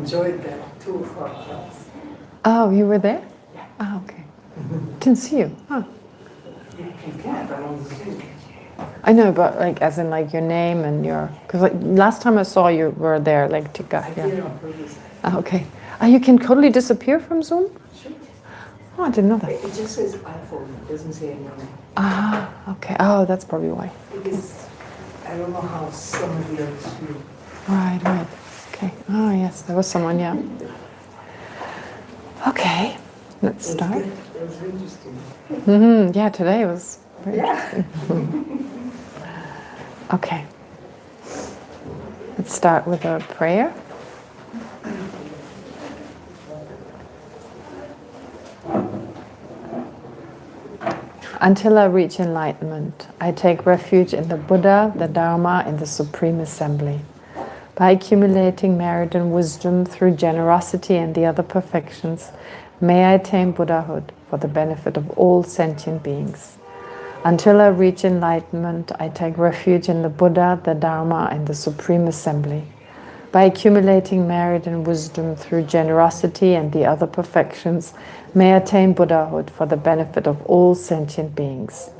enjoyed that tour for us. Oh, you were there? Yeah. Oh, okay. Didn't see you. Huh. You can, but on Zoom. I know, but like, as in like your name and your, because like last time I saw you were there, like Tika. I Yeah. did on purpose. Oh, okay. Oh, you can totally disappear from Zoom? Sure. Oh, I didn't know that. It just says iPhone, it doesn't say anything. Ah, okay. Oh, that's probably why. Because I don't know how some of the others feel. Right. Okay. Oh, yes, there was someone, yeah. Okay, let's It was start. good. It was interesting. Yeah, today was very Yeah. interesting. Okay. Let's start with a prayer. Until I reach enlightenment, I take refuge in the Buddha, the Dharma, and the Supreme Assembly. By accumulating merit and wisdom through generosity and the other perfections, may I attain Buddhahood for the benefit of all sentient beings. Until I reach enlightenment, I take refuge in the Buddha, the Dharma, and the Supreme Assembly. By accumulating merit and wisdom through generosity and the other perfections, may I attain Buddhahood for the benefit of all sentient beings.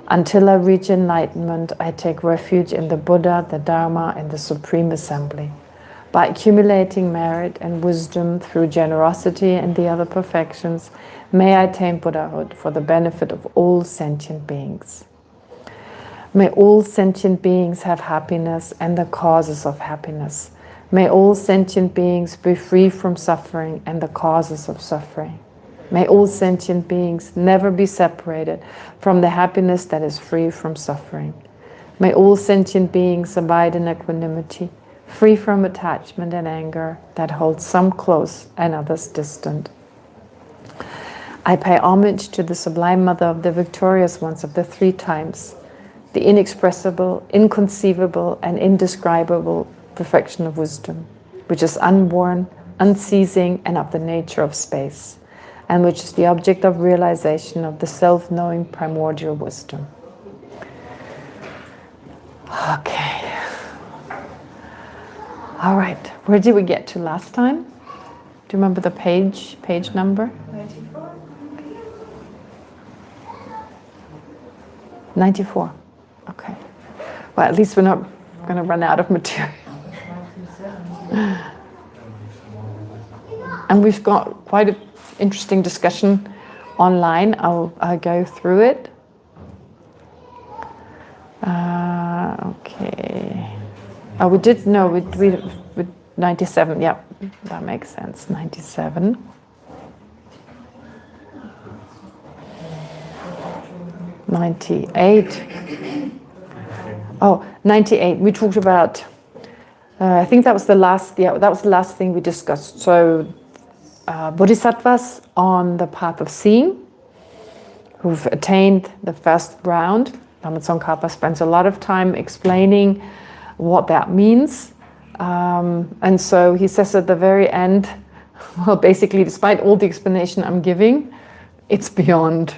Until I reach enlightenment, I take refuge in the Buddha, the Dharma, and the Supreme Assembly. By accumulating merit and wisdom through generosity and the other perfections, may I attain Buddhahood for the benefit of all sentient beings. May all sentient beings have happiness and the causes of happiness. May all sentient beings be free from suffering and the causes of suffering. May all sentient beings never be separated from the happiness that is free from suffering. May all sentient beings abide in equanimity, free from attachment and anger that holds some close and others distant. I pay homage to the Sublime Mother of the Victorious Ones of the Three Times, the inexpressible, inconceivable, and indescribable perfection of wisdom, which is unborn, unceasing, and of the nature of space, and which is the object of realization of the self-knowing primordial wisdom. Okay. All right. Where did we get to last time? Do you remember the page number? 94. 94. Okay. Well, at least we're not going to run out of material. And we've got quite an interesting discussion online. I'll go through it. Okay. Oh, we did, no, we 97, yeah, that makes sense, 97. Oh, 98, we talked about, I think that was the last, that was the last thing we discussed. So, bodhisattvas on the path of seeing, who've attained the first round. Lama Tsongkhapa spends a lot of time explaining what that means. And so he says at the very end, well, basically, despite all the explanation I'm giving, it's beyond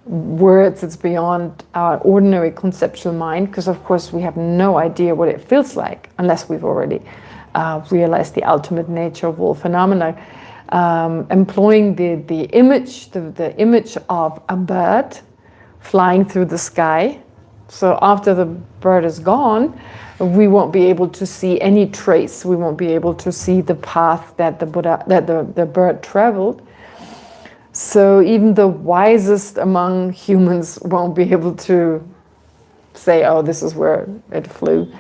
words, it's beyond our ordinary conceptual mind, because of course we have no idea what it feels like unless we've already realized the ultimate nature of all phenomena. Employing the image of a bird flying through the sky. So after the bird is gone, we won't be able to see any trace. We won't be able to see the path that the bird traveled. So even the wisest among humans won't be able to say, oh, this is where it flew.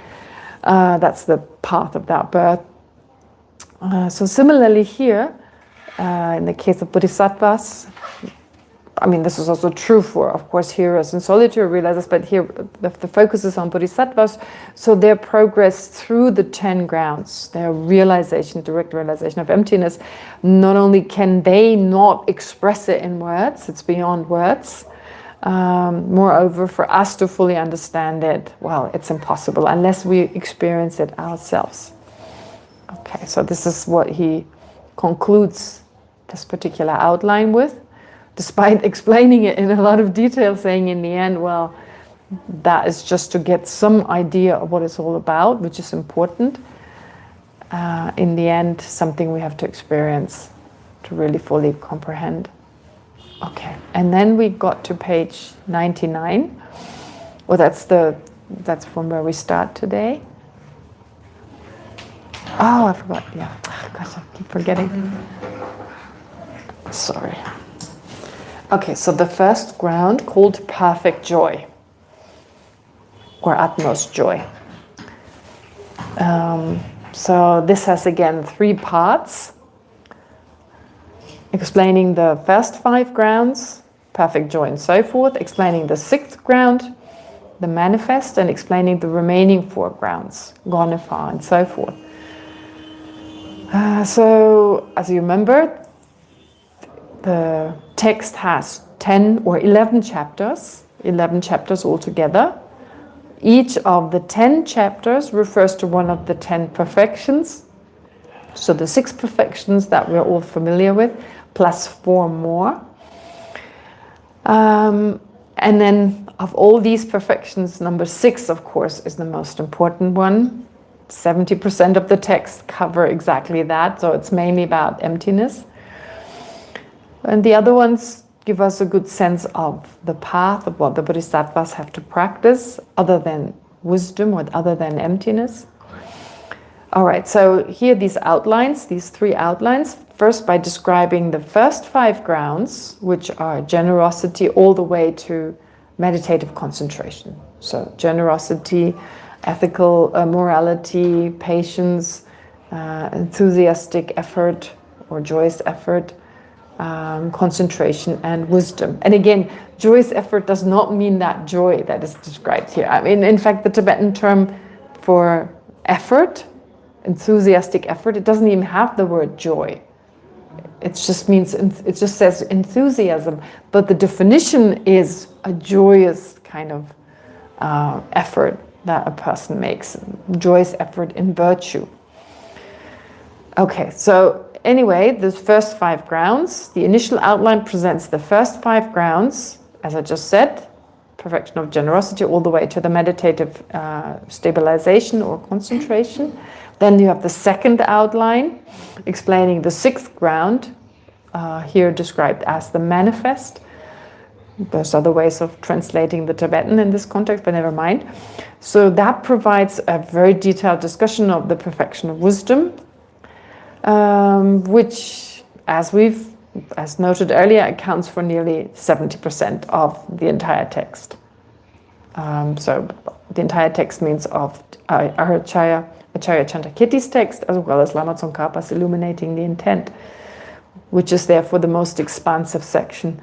That's the path of that bird. So similarly here, in the case of bodhisattvas, I mean, this is also true for, of course, hearers and solitary realizers, but here the focus is on bodhisattvas. So their progress through the 10 grounds, their realization, direct realization of emptiness, not only can they not express it in words, it's beyond words. Moreover, for us to fully understand it, well, it's impossible unless we experience it ourselves. Okay, so this is what he concludes this particular outline with, despite explaining it in a lot of detail, saying in the end, well, that is just to get some idea of what it's all about, which is important. in the end, something we have to experience to really fully comprehend. Okay, and then we got to page 99. Well, that's from where we start today. Oh, I forgot. Yeah. Oh, gosh, I keep forgetting. Sorry. Okay, so the first ground called perfect joy, or utmost joy. So this has again 3 parts, explaining the first 5 grounds, perfect joy and so forth, explaining the 6th ground, the manifest, and explaining the remaining 4 grounds, Gonifar and so forth. So, as you remember, the text has 10 or 11 chapters altogether. Each of the 10 chapters refers to one of the 10 perfections. So the 6 perfections that we're all familiar with, plus 4 more. And then of all these perfections, number 6, of course, is the most important one. 70% of the text cover exactly that, so it's mainly about emptiness. And the other ones give us a good sense of the path of what the bodhisattvas have to practice, other than wisdom or other than emptiness. All right, so here these outlines, these 3 outlines. First, by describing the first 5 grounds, which are generosity all the way to meditative concentration. So generosity, ethical morality, patience, enthusiastic effort or joyous effort, concentration and wisdom. And again, joyous effort does not mean that joy that is described here. I mean, in fact, the Tibetan term for effort, enthusiastic effort, it doesn't even have the word joy. It just means, it just says enthusiasm, but the definition is a joyous kind of effort that a person makes, joyous effort in virtue. Okay, so anyway, the first 5 grounds, the initial outline presents the first 5 grounds, as I just said, perfection of generosity all the way to the meditative stabilization or concentration. Then you have the second outline, explaining the 6th ground, here described as the manifest. There's other ways of translating the Tibetan in this context, but never mind. So that provides a very detailed discussion of the perfection of wisdom, which, as noted earlier, accounts for nearly 70% of the entire text. So the entire text means of Acharya Chandrakirti's text, as well as Lama Tsongkhapa's illuminating the intent, which is therefore the most expansive section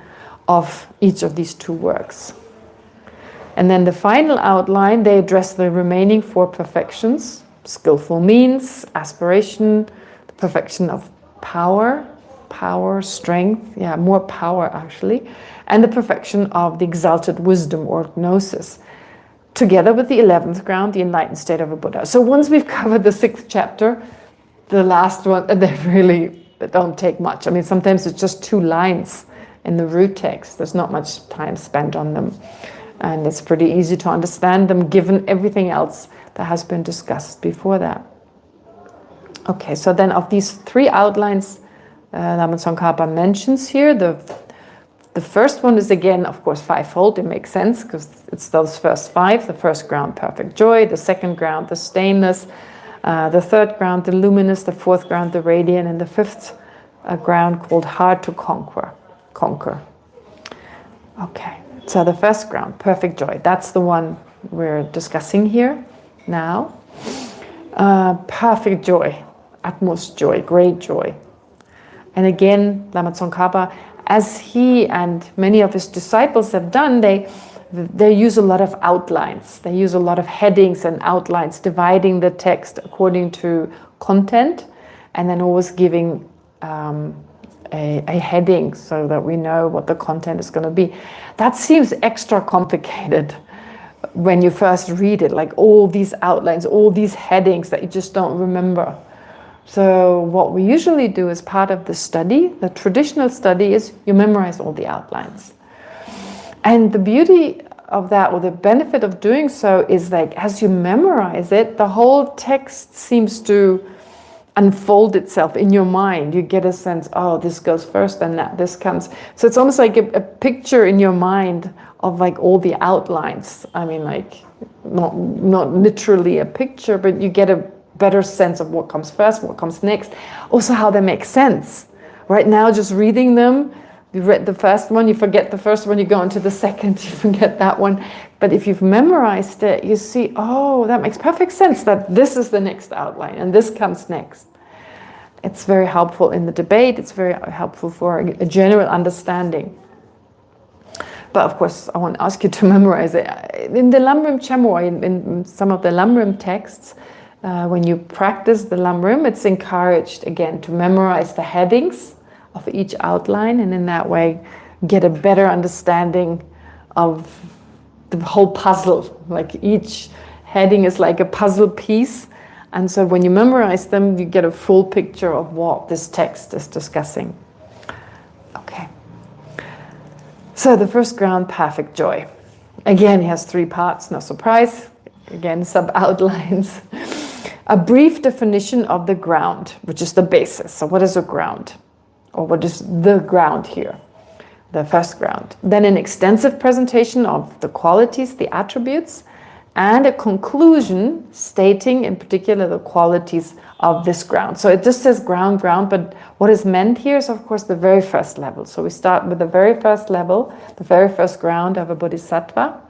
of each of these 2 works. And then the final outline, they address the remaining 4 perfections: skillful means, aspiration, the perfection of power, strength, more power actually, and the perfection of the exalted wisdom or gnosis, together with the 11th ground, the enlightened state of a Buddha. So once we've covered the 6th chapter, the last one, they really don't take much. I mean, sometimes it's just 2 lines in the root text. There's not much time spent on them. And it's pretty easy to understand them given everything else that has been discussed before that. Okay, so then of these 3 outlines Lama Tsongkhapa mentions here, the first one is again, of course, 5-fold. It makes sense because it's those first 5. The first ground, perfect joy. The second ground, the stainless. The third ground, the luminous. The 4th ground, the radiant. And the 5th ground called hard to conquer. Okay, so the first ground, perfect joy. That's the one we're discussing here now. Perfect joy, utmost joy, great joy. And again, Lama Tsongkhapa, as he and many of his disciples have done, they use a lot of outlines. They use a lot of headings and outlines, dividing the text according to content, and then always giving a heading so that we know what the content is going to be. That seems extra complicated when you first read it, like all these outlines, all these headings that you just don't remember. So what we usually do as part of the study, the traditional study, is you memorize all the outlines. And the beauty of that, or the benefit of doing so, is like as you memorize it, the whole text seems to unfold itself in your mind. You get a sense, oh, this goes first and that this comes. So it's almost like a picture in your mind of like all the outlines. I mean, like not literally a picture, but you get a better sense of what comes first, what comes next, also how they make sense. Right now, just reading them, you read the first one, you forget the first one, you go into the second, you forget that one. But if you've memorized it, you see, oh, that makes perfect sense, that this is the next outline and this comes next. It's very helpful in the debate. It's very helpful for a general understanding. But of course, I want to ask you to memorize it. In the Lamrim Chamor, in some of the Lamrim texts, when you practice the Lamrim, it's encouraged, again, to memorize the headings of each outline, and in that way get a better understanding of the whole puzzle. Like each heading is like a puzzle piece, and so when you memorize them, you get a full picture of what this text is discussing. Okay. So the first ground, perfect joy. Again, it has 3 parts, no surprise. Again, sub-outlines. A brief definition of the ground, which is the basis. So what is a ground? Or what is the ground here? The first ground. Then an extensive presentation of the qualities, the attributes, and a conclusion stating in particular the qualities of this ground. So it just says ground, but what is meant here is of course the very first level. So we start with the very first level, the very first ground of a bodhisattva,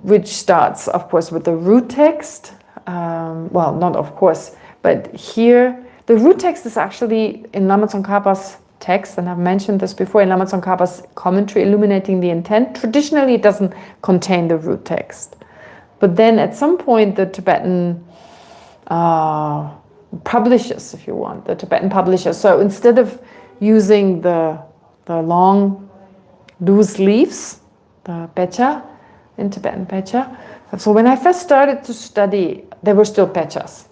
which starts of course with the root text. Well, not of course, but here the root text is actually in Lama Tsongkhapa's text, and I've mentioned this before, in Lama Tsongkhapa's commentary illuminating the intent. Traditionally it doesn't contain the root text, but then at some point the Tibetan publishers, if you want, the Tibetan publishers, so instead of using the long loose leaves, the pecha, in Tibetan pecha, so when I first started to study, there were still pechas.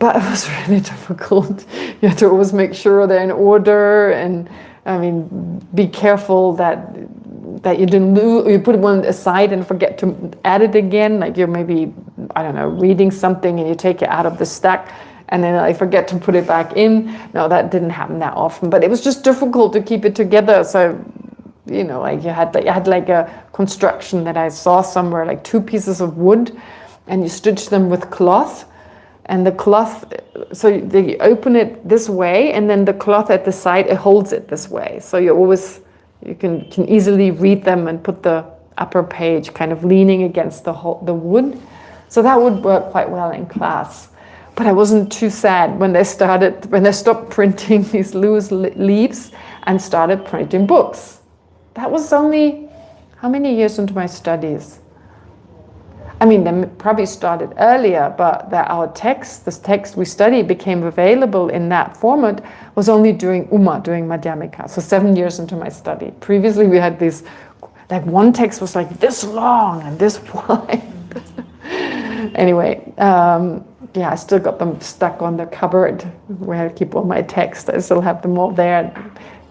But it was really difficult. You have to always make sure they're in order, and I mean, be careful that you didn't lose, you put one aside and forget to add it again. Like you're maybe, I don't know, reading something and you take it out of the stack and then I forget to put it back in. No, that didn't happen that often, but it was just difficult to keep it together. So, you know, like you had like a construction that I saw somewhere, like 2 pieces of wood, and you stitch them with cloth. And the cloth, so you open it this way, and then the cloth at the side, it holds it this way. So you can easily read them and put the upper page kind of leaning against the wood. So that would work quite well in class. But I wasn't too sad when they stopped printing these loose leaves and started printing books. That was only, how many years into my studies? I mean, they probably started earlier, but this text we studied became available in that format was only during Madhyamika, so 7 years into my study. Previously we had these, like one text was like this long and this wide. Anyway, yeah, I still got them stuck on the cupboard where I keep all my texts. I still have them all there,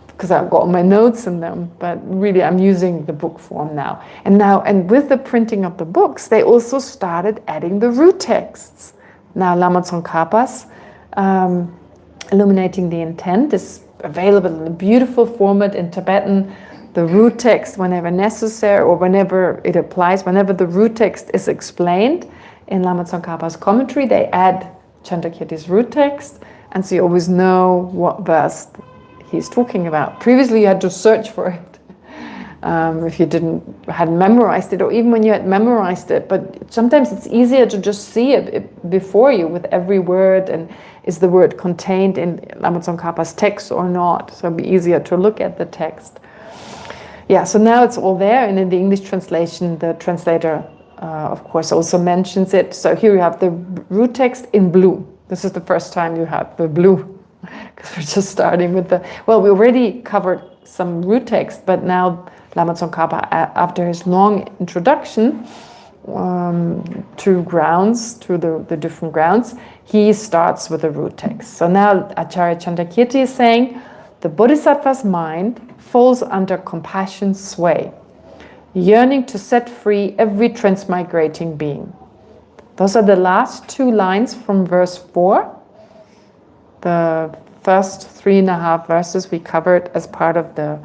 because I've got all my notes in them, but really I'm using the book form now. And with the printing of the books, they also started adding the root texts. Now Lama Tsongkhapa's Illuminating the Intent is available in a beautiful format in Tibetan. The root text, whenever necessary or whenever it applies, whenever the root text is explained in Lama Tsongkhapa's commentary, they add Chandrakirti's root text, and so you always know what verse he's talking about. Previously you had to search for it if you hadn't memorized it, or even when you had memorized it, but sometimes it's easier to just see it before you with every word, and is the word contained in Lama Tsongkhapa's text or not, so it'd be easier to look at the text. Yeah, so now it's all there, and in the English translation the translator of course also mentions it. So here you have the root text in blue. This is the first time you have the blue, because we're just starting with we already covered some root text, but now Lama Tsongkhapa, after his long introduction to the different grounds, he starts with the root text. So now Acharya Chandrakirti is saying, the Bodhisattva's mind falls under compassion's sway, yearning to set free every transmigrating being. Those are the last 2 lines from verse 4. The first 3.5 verses we covered as part of the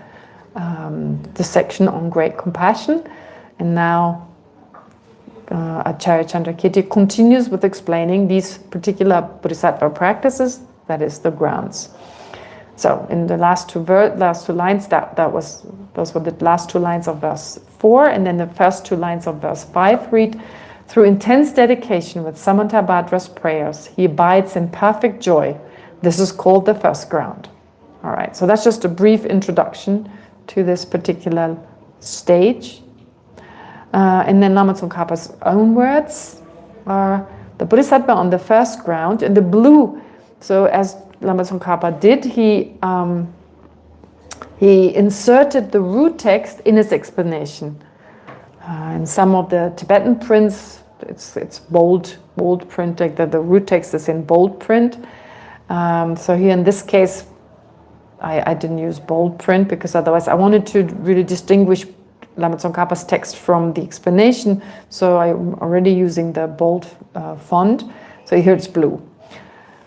section on great compassion. And now Acharya Chandrakirti continues with explaining these particular bodhisattva practices, that is the grounds. So in the last two lines, those were the last 2 lines of verse 4, and then the first 2 lines of verse 5 read, through intense dedication with Samantabhadra's prayers, he abides in perfect joy. This is called the first ground. All right, so that's just a brief introduction to this particular stage. And then Lama Tsongkhapa's own words are the Bodhisattva on the first ground in the blue. So as Lama Tsongkhapa did, he inserted the root text in his explanation. In some of the Tibetan prints, it's bold print, like the root text is in bold print. So here in this case, I didn't use bold print because otherwise I wanted to really distinguish Lama Tsongkhapa's text from the explanation. So I'm already using the bold font. So here it's blue.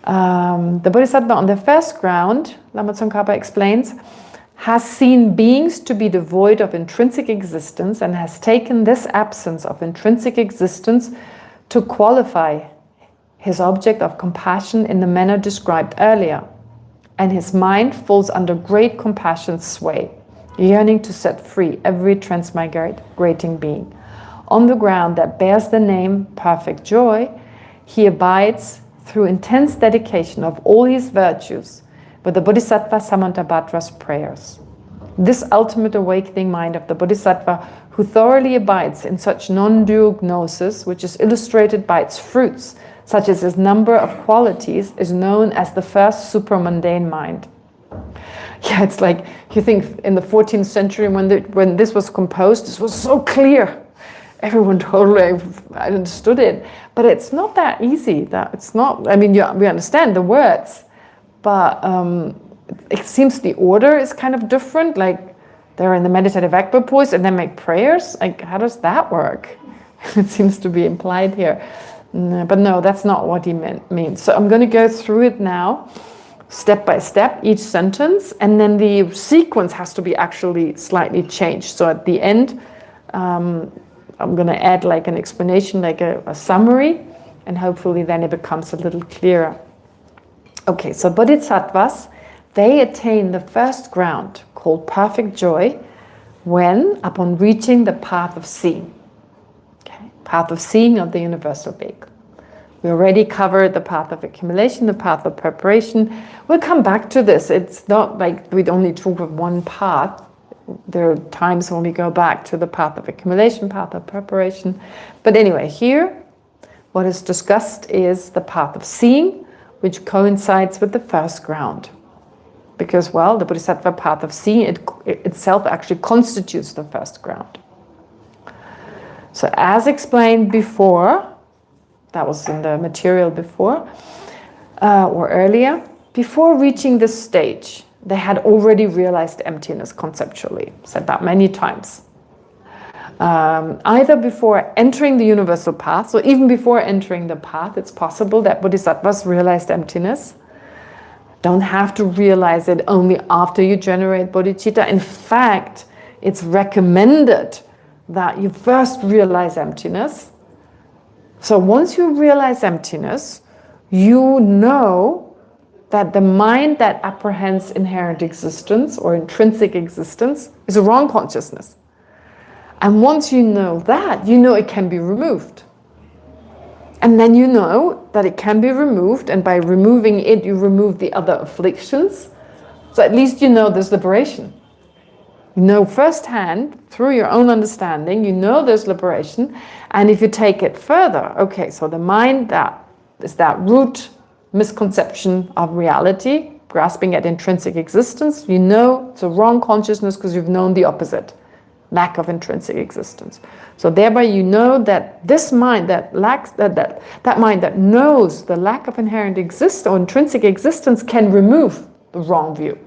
The Bodhisattva on the first ground, Lama Tsongkhapa explains, has seen beings to be devoid of intrinsic existence and has taken this absence of intrinsic existence to qualify his object of compassion in the manner described earlier. And his mind falls under great compassion's sway, yearning to set free every transmigrating being. On the ground that bears the name perfect joy, he abides through intense dedication of all his virtues with the Bodhisattva Samantabhadra's prayers. This ultimate awakening mind of the Bodhisattva who thoroughly abides in such non-dual gnosis, which is illustrated by its fruits, such as its number of qualities, is known as the first supramundane mind. Yeah, it's like, you think in the 14th century when this was composed, this was so clear. Everyone totally understood it. But it's not that easy. We understand the words, but it seems the order is kind of different. Like they're in the meditative equipoise and then make prayers. Like, how does that work? It seems to be implied here. But no, that's not what he means. So I'm going to go through it now, step by step, each sentence, and then the sequence has to be actually slightly changed. So at the end, I'm going to add like an explanation, like a summary, and hopefully then it becomes a little clearer. Okay, so bodhisattvas, they attain the first ground called perfect joy when, upon reaching the path of seeing. Okay, path of seeing of the universal being. We already covered the path of accumulation, the path of preparation. We'll come back to this. It's not like we'd only talk of one path. There are times when we go back to the path of accumulation, path of preparation. But anyway, here, what is discussed is the path of seeing, which coincides with the first ground. Because, well, the Bodhisattva path of seeing itself actually constitutes the first ground. So as explained before, that was in the material before, or earlier, before reaching this stage, they had already realized emptiness conceptually. Said that many times. Either before entering the universal path, so even before entering the path, it's possible that bodhisattvas realized emptiness. Don't have to realize it only after you generate bodhicitta. In fact, it's recommended that you first realize emptiness. So once you realize emptiness, you know that the mind that apprehends inherent existence or intrinsic existence is a wrong consciousness. And once you know that, you know it can be removed. And then you know that it can be removed, and by removing it, you remove the other afflictions. So at least you know there's liberation. You know firsthand, through your own understanding, you know there's liberation. And if you take it further, okay, so the mind that is that root misconception of reality, grasping at intrinsic existence, you know it's a wrong consciousness because you've known the opposite, lack of intrinsic existence. So thereby you know that this mind that lacks, that mind that knows the lack of inherent existence or intrinsic existence can remove the wrong view.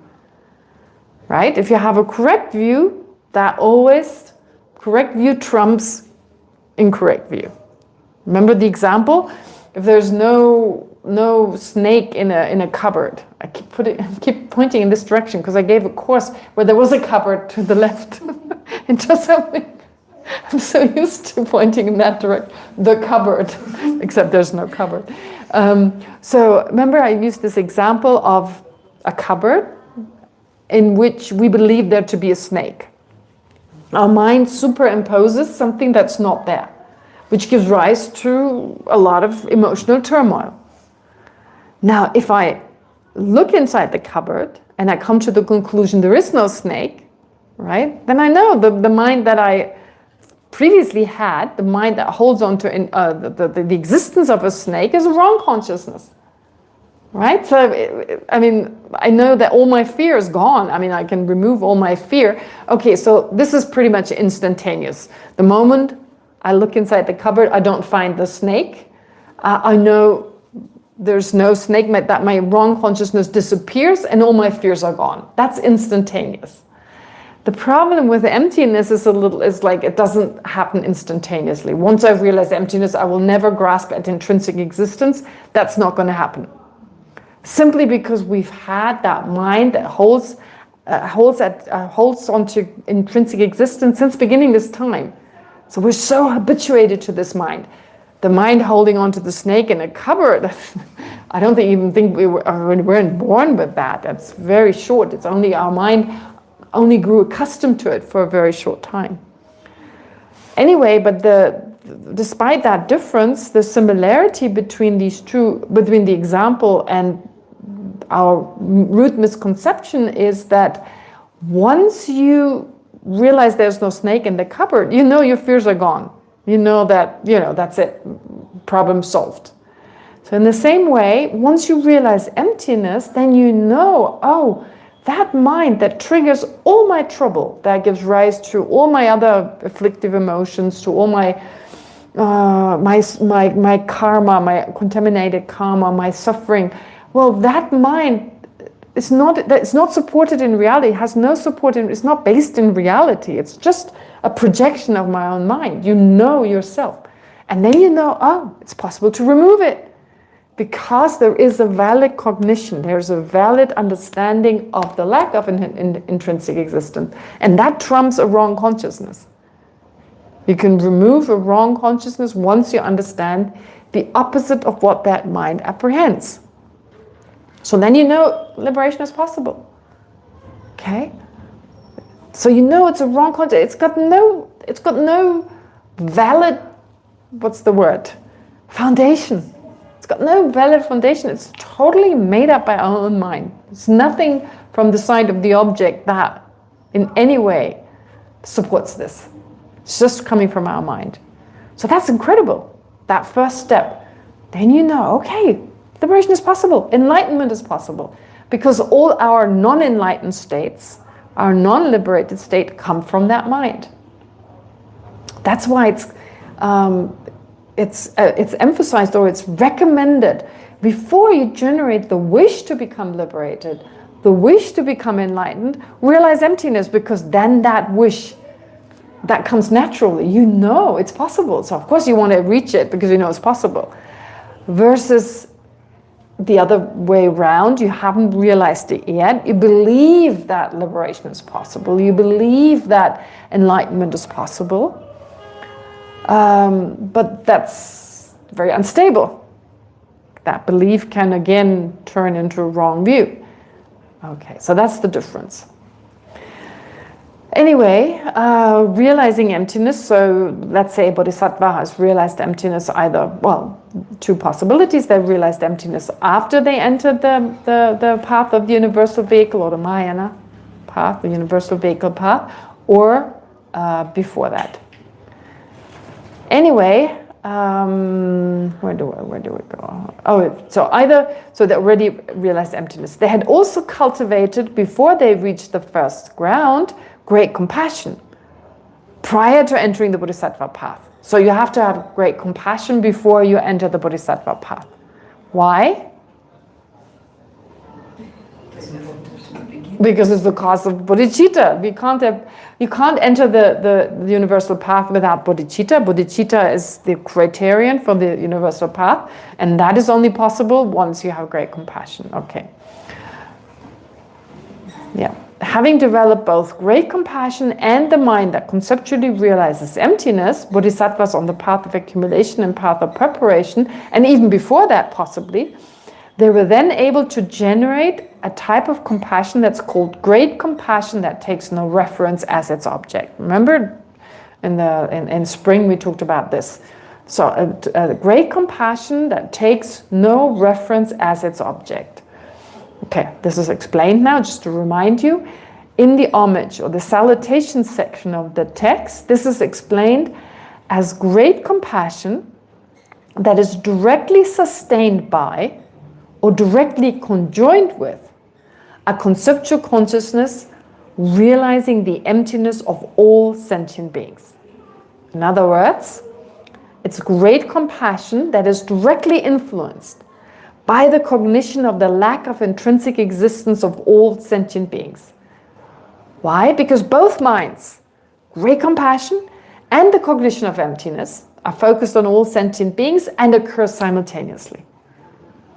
Right? If you have a correct view, that always, correct view trumps incorrect view. Remember the example? If there's no snake in a cupboard, I keep pointing in this direction because I gave a course where there was a cupboard to the left. It does something. I'm so used to pointing in that direction, the cupboard, except there's no cupboard. So remember I used this example of a cupboard in which we believe there to be a snake. Our mind superimposes something that's not there, which gives rise to a lot of emotional turmoil. Now, if I look inside the cupboard and I come to the conclusion there is no snake, right? Then I know the mind that I previously had, the mind that holds on to the existence of a snake, is a wrong consciousness. Right? So, I mean, I know that all my fear is gone. I mean, I can remove all my fear. Okay, so this is pretty much instantaneous. The moment I look inside the cupboard, I don't find the snake. I know there's no snake, that my wrong consciousness disappears and all my fears are gone. That's instantaneous. The problem with emptiness is like it doesn't happen instantaneously. Once I've realized emptiness, I will never grasp at intrinsic existence. That's not going to happen. Simply because we've had that mind that holds onto intrinsic existence since beginning this time. So we're so habituated to this mind. The mind holding onto the snake in a cupboard. I don't even think we weren't born with that. That's very short. It's only our mind only grew accustomed to it for a very short time. Anyway, but despite that difference, the similarity between these two, between the example and our root misconception is that once you realize there's no snake in the cupboard, you know your fears are gone. You know that, that's it, problem solved. So in the same way, once you realize emptiness, then you know, oh, that mind that triggers all my trouble, that gives rise to all my other afflictive emotions, to all my karma, my contaminated karma, my suffering. Well, that mind is not supported in reality. It has no support it's not based in reality. It's just a projection of my own mind. You know yourself, and then you know, oh, it's possible to remove it. Because there is a valid cognition, there's a valid understanding of the lack of an intrinsic existence. And that trumps a wrong consciousness. You can remove a wrong consciousness once you understand the opposite of what that mind apprehends. So then you know liberation is possible. Okay? So you know it's a wrong concept. It's got no valid, what's the word? Foundation. It's got no valid foundation. It's totally made up by our own mind. There's nothing from the side of the object that in any way supports this. It's just coming from our mind. So that's incredible. That first step. Then you know, okay, liberation is possible. Enlightenment is possible. Because all our non-enlightened states, our non-liberated state, come from that mind. That's why it's emphasized, or it's recommended, before you generate the wish to become liberated, the wish to become enlightened, realize emptiness, because then that wish, that comes naturally. You know it's possible. So of course you want to reach it because you know it's possible. Versus the other way around, you haven't realized it yet. You believe that liberation is possible. You believe that enlightenment is possible. But that's very unstable. That belief can again turn into a wrong view. Okay, so that's the difference. Anyway, realizing emptiness, so let's say a bodhisattva has realized emptiness either, well, two possibilities. They realized emptiness after they entered the path of the universal vehicle, or the Mahayana path, the universal vehicle path, or before that. Anyway, where do we go? Oh, so they already realized emptiness. They had also cultivated, before they reached the first ground, great compassion prior to entering the bodhisattva path. So you have to have great compassion before you enter the bodhisattva path. Why? Because it's the cause of bodhicitta. You can't enter the universal path without bodhicitta. Bodhicitta is the criterion for the universal path, and that is only possible once you have great compassion. Okay. Yeah. Having developed both great compassion and the mind that conceptually realizes emptiness, bodhisattvas on the path of accumulation and path of preparation, and even before that possibly, they were then able to generate a type of compassion that's called great compassion that takes no reference as its object. Remember in spring we talked about this. So a great compassion that takes no reference as its object. Okay, this is explained now, just to remind you. In the homage or the salutation section of the text, this is explained as great compassion that is directly sustained by or directly conjoined with a conceptual consciousness realizing the emptiness of all sentient beings. In other words, it's great compassion that is directly influenced by the cognition of the lack of intrinsic existence of all sentient beings. Why? Because both minds, great compassion and the cognition of emptiness, are focused on all sentient beings and occur simultaneously.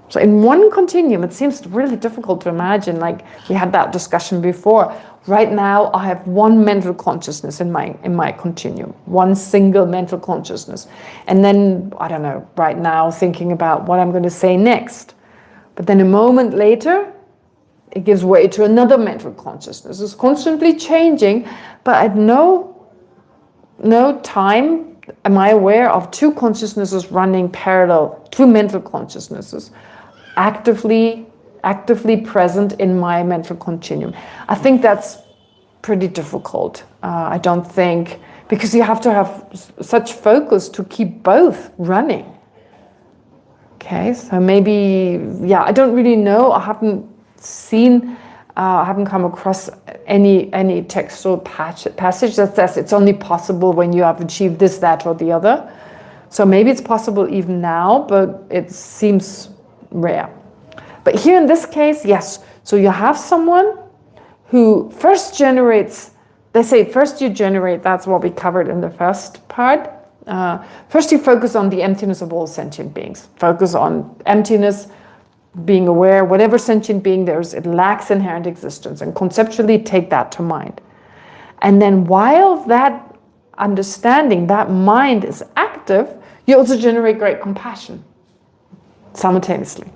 So in one continuum, it seems really difficult to imagine, like we had that discussion before. Right now, I have one mental consciousness in my continuum, one single mental consciousness. And then, I don't know, right now thinking about what I'm going to say next. But then a moment later, it gives way to another mental consciousness. It's constantly changing, but at no time am I aware of two consciousnesses running parallel, two mental consciousnesses, actively present in my mental continuum. I think that's pretty difficult. I don't think, because you have to have such focus to keep both running. Okay, so maybe, yeah, I don't really know. I haven't come across any textual passage that says it's only possible when you have achieved this, that, or the other. So maybe it's possible even now, but it seems rare. But here in this case, yes. So you have someone who first generates, they say first you generate, that's what we covered in the first part. First you focus on the emptiness of all sentient beings. Focus on emptiness, being aware, whatever sentient being there is, it lacks inherent existence, and conceptually take that to mind. And then while that understanding, that mind is active, you also generate great compassion simultaneously.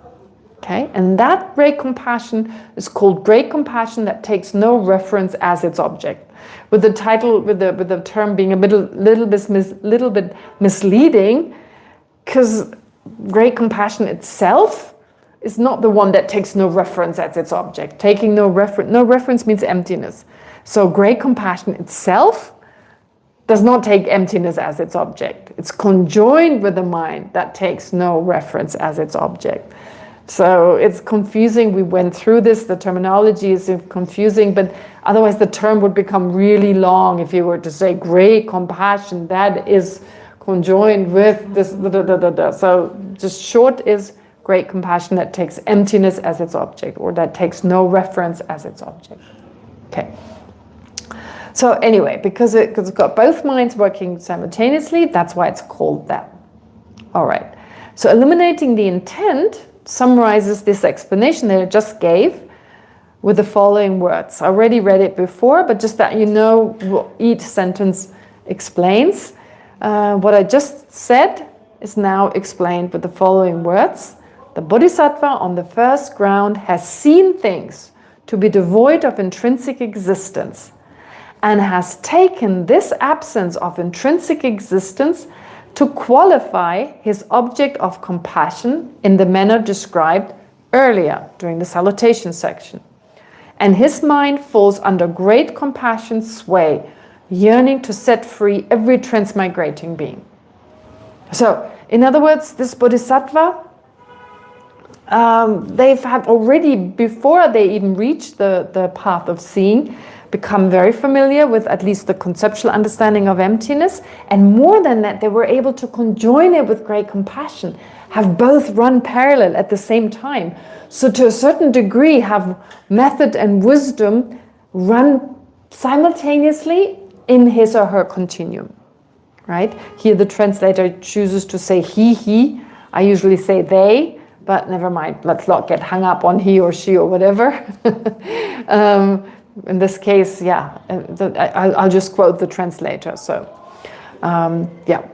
Okay, and that great compassion is called great compassion that takes no reference as its object. With the title, with the term being a little bit misleading, because great compassion itself is not the one that takes no reference as its object. Taking no reference means emptiness. So great compassion itself does not take emptiness as its object. It's conjoined with the mind that takes no reference as its object. So it's confusing. We went through this. The terminology is confusing, but otherwise the term would become really long if you were to say great compassion that is conjoined with this. So just short is great compassion that takes emptiness as its object, or that takes no reference as its object. Okay. So anyway, because it's got both minds working simultaneously, that's why it's called that. All right. So eliminating the intent summarizes this explanation that I just gave with the following words. I already read it before, but just that you know what each sentence explains. What I just said is now explained with the following words. The Bodhisattva on the first ground has seen things to be devoid of intrinsic existence and has taken this absence of intrinsic existence to qualify his object of compassion in the manner described earlier during the salutation section. And his mind falls under great compassion's sway, yearning to set free every transmigrating being. So, in other words, this Bodhisattva, they've had already, before they even reach the path of seeing, become very familiar with at least the conceptual understanding of emptiness, and more than that, they were able to conjoin it with great compassion. have both run parallel at the same time. So to a certain degree, have method and wisdom run simultaneously in his or her continuum, right? Here the translator chooses to say he. I usually say they, but never mind. Let's not get hung up on he or she or whatever. In this case, yeah, I'll just quote the translator. So, yeah.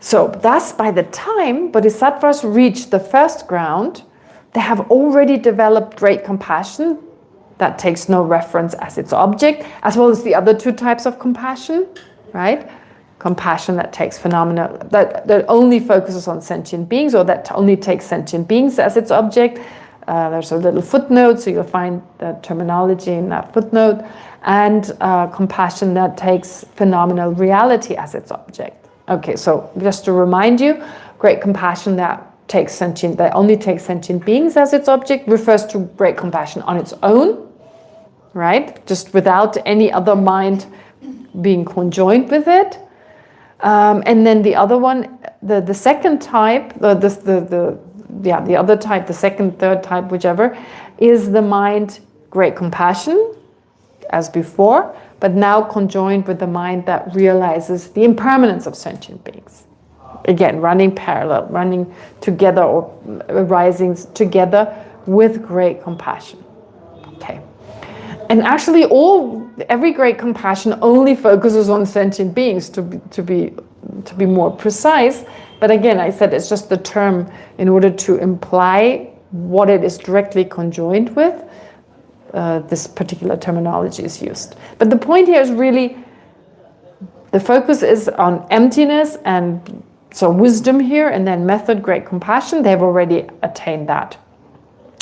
So thus, by the time bodhisattvas reach the first ground, they have already developed great compassion that takes no reference as its object, as well as the other two types of compassion, right? Compassion that takes phenomena, that only focuses on sentient beings, or that only takes sentient beings as its object. There's a little footnote, so you'll find the terminology in that footnote. And compassion that takes phenomenal reality as its object. Okay, so just to remind you, great compassion that only takes sentient beings as its object refers to great compassion on its own, right? Just without any other mind being conjoined with it. And then the other one, the second type, the other type, the second, third type, whichever, is the mind great compassion, as before, but now conjoined with the mind that realizes the impermanence of sentient beings. Again, running parallel, running together, or arising together with great compassion. Okay. And actually every great compassion only focuses on sentient beings, to be more precise. But again, I said it's just the term in order to imply what it is directly conjoined with. This particular terminology is used. But the point here is really, the focus is on emptiness, and so wisdom here, and then method, great compassion. They've already attained that.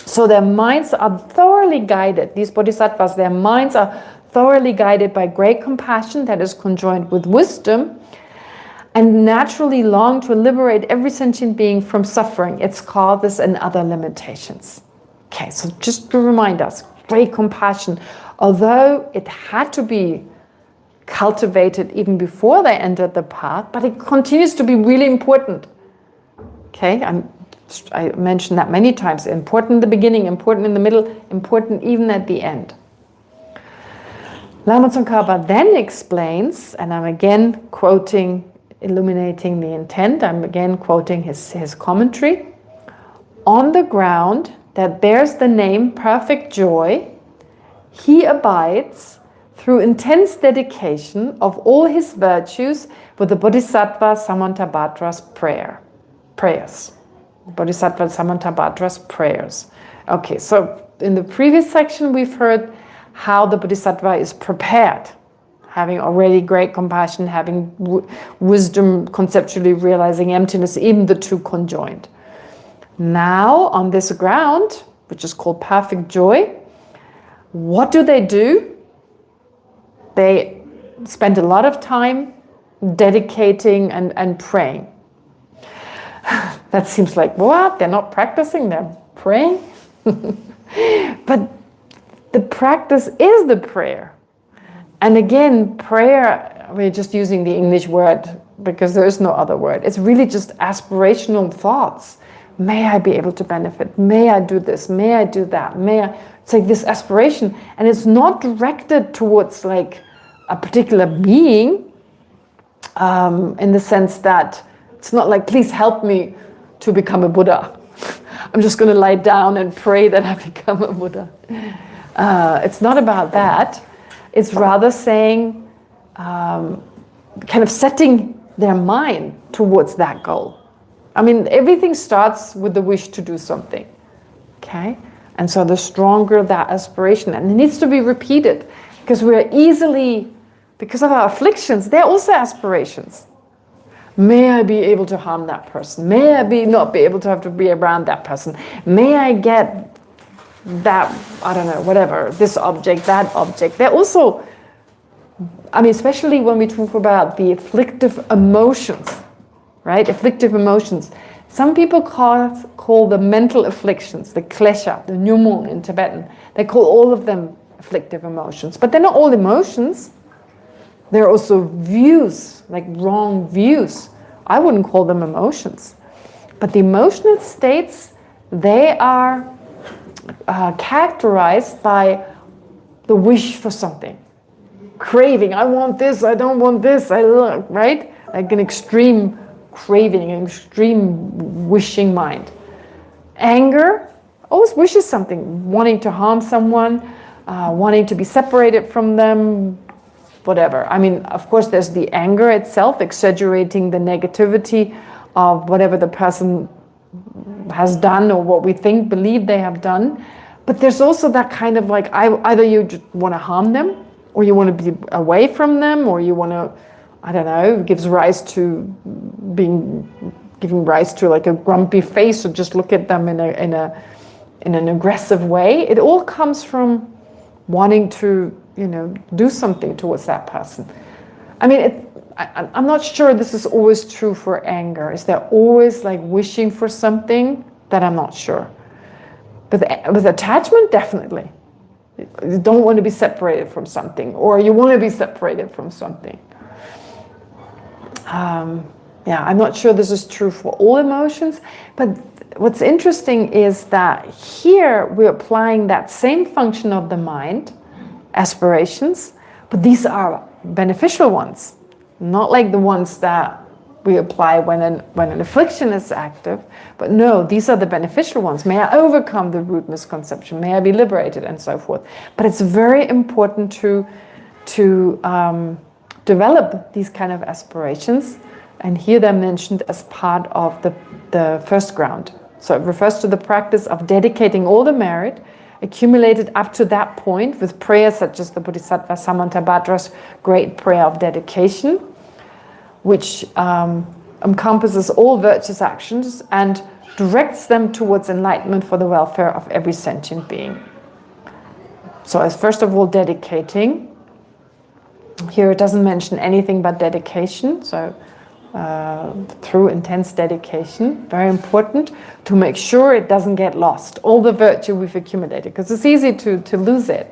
So their minds are thoroughly guided. These bodhisattvas, their minds are thoroughly guided by great compassion that is conjoined with wisdom, and naturally long to liberate every sentient being from suffering. It's called this and other limitations. Okay, so just to remind us, great compassion, although it had to be cultivated even before they entered the path, but it continues to be really important. Okay, I mentioned that many times. Important in the beginning, important in the middle, important even at the end. Lama Tsongkhapa then explains, and I'm again quoting, illuminating the intent, I'm again quoting his commentary. On the ground that bears the name perfect joy, he abides through intense dedication of all his virtues with the Bodhisattva Samantabhadra's prayers. Bodhisattva Samantabhadra's prayers. Okay, so in the previous section we've heard how the Bodhisattva is prepared, having already great compassion, having wisdom, conceptually realizing emptiness, even the two conjoined. Now, on this ground, which is called perfect joy, what do? They spend a lot of time dedicating and praying. That seems like, what? They're not practicing, they're praying? But the practice is the prayer. And again, prayer, we're just using the English word because there is no other word. It's really just aspirational thoughts. May I be able to benefit? May I do this? May I do that? It's like this aspiration. And it's not directed towards like a particular being, in the sense that it's not like, please help me to become a Buddha. I'm just going to lie down and pray that I become a Buddha. It's not about that. It's rather saying, kind of setting their mind towards that goal. I mean, everything starts with the wish to do something, okay? And so the stronger that aspiration, and it needs to be repeated, because we're easily, because of our afflictions, they're also aspirations. May I be able to harm that person? May I not be able to have to be around that person? May I get that, I don't know, whatever, this object, that object. They're also, I mean, especially when we talk about the afflictive emotions, right? Afflictive emotions. Some people call the mental afflictions, the klesha, the nyumon in Tibetan, they call all of them afflictive emotions. But they're not all emotions. There are also views, like wrong views. I wouldn't call them emotions. But the emotional states, they are characterized by the wish for something. Craving, I want this, I don't want this, right? Like an extreme craving, an extreme wishing mind. Anger always wishes something, wanting to harm someone, wanting to be separated from them, whatever. I mean, of course, there's the anger itself, exaggerating the negativity of whatever the person has done or what we believe they have done. But there's also that kind of like, either you just want to harm them, or you want to be away from them, or you want to, I don't know, giving rise to like a grumpy face, or just look at them in an aggressive way. It all comes from wanting to, do something towards that person. I mean, I'm not sure this is always true for anger. Is there always like wishing for something? That I'm not sure. But with attachment, definitely. You don't want to be separated from something, or you want to be separated from something. I'm not sure this is true for all emotions, but what's interesting is that here we're applying that same function of the mind, aspirations, but these are beneficial ones, not like the ones that we apply when an affliction is active, but no, these are the beneficial ones. May I overcome the root misconception? May I be liberated, and so forth. But it's very important to develop these kind of aspirations, and here they're mentioned as part of the first ground. So it refers to the practice of dedicating all the merit accumulated up to that point with prayers such as the Bodhisattva Samantabhadra's great prayer of dedication, which encompasses all virtuous actions and directs them towards enlightenment for the welfare of every sentient being. So as first of all, dedicating. Here it doesn't mention anything but dedication, so through intense dedication, very important to make sure it doesn't get lost, all the virtue we've accumulated, because it's easy to lose it.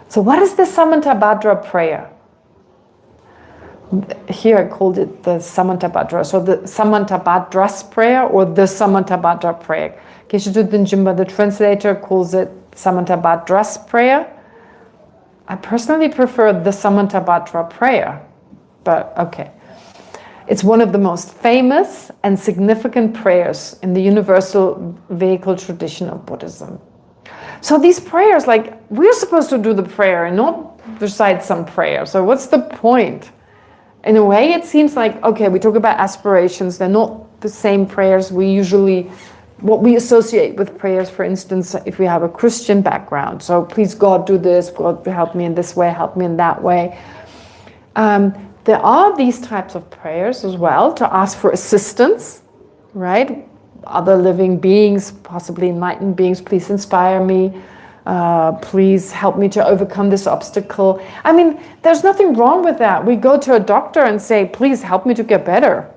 So what is the Samantabhadra prayer? Here I called it the Samantabhadra, so the Samantabhadra's prayer or the Samantabhadra prayer. Geshe Jinpa, the translator, calls it Samantabhadra's prayer. I personally prefer the Samantabhadra prayer, but okay. It's one of the most famous and significant prayers in the universal vehicle tradition of Buddhism. So these prayers, like, we're supposed to do the prayer and not recite some prayer. So what's the point? In a way, it seems like, okay, we talk about aspirations. They're not the same prayers what we associate with prayers, for instance, if we have a Christian background. So please God, do this. God, help me in this way. Help me in that way. There are these types of prayers as well to ask for assistance, right? Other living beings, possibly enlightened beings, please inspire me. Please help me to overcome this obstacle. I mean, there's nothing wrong with that. We go to a doctor and say, please help me to get better,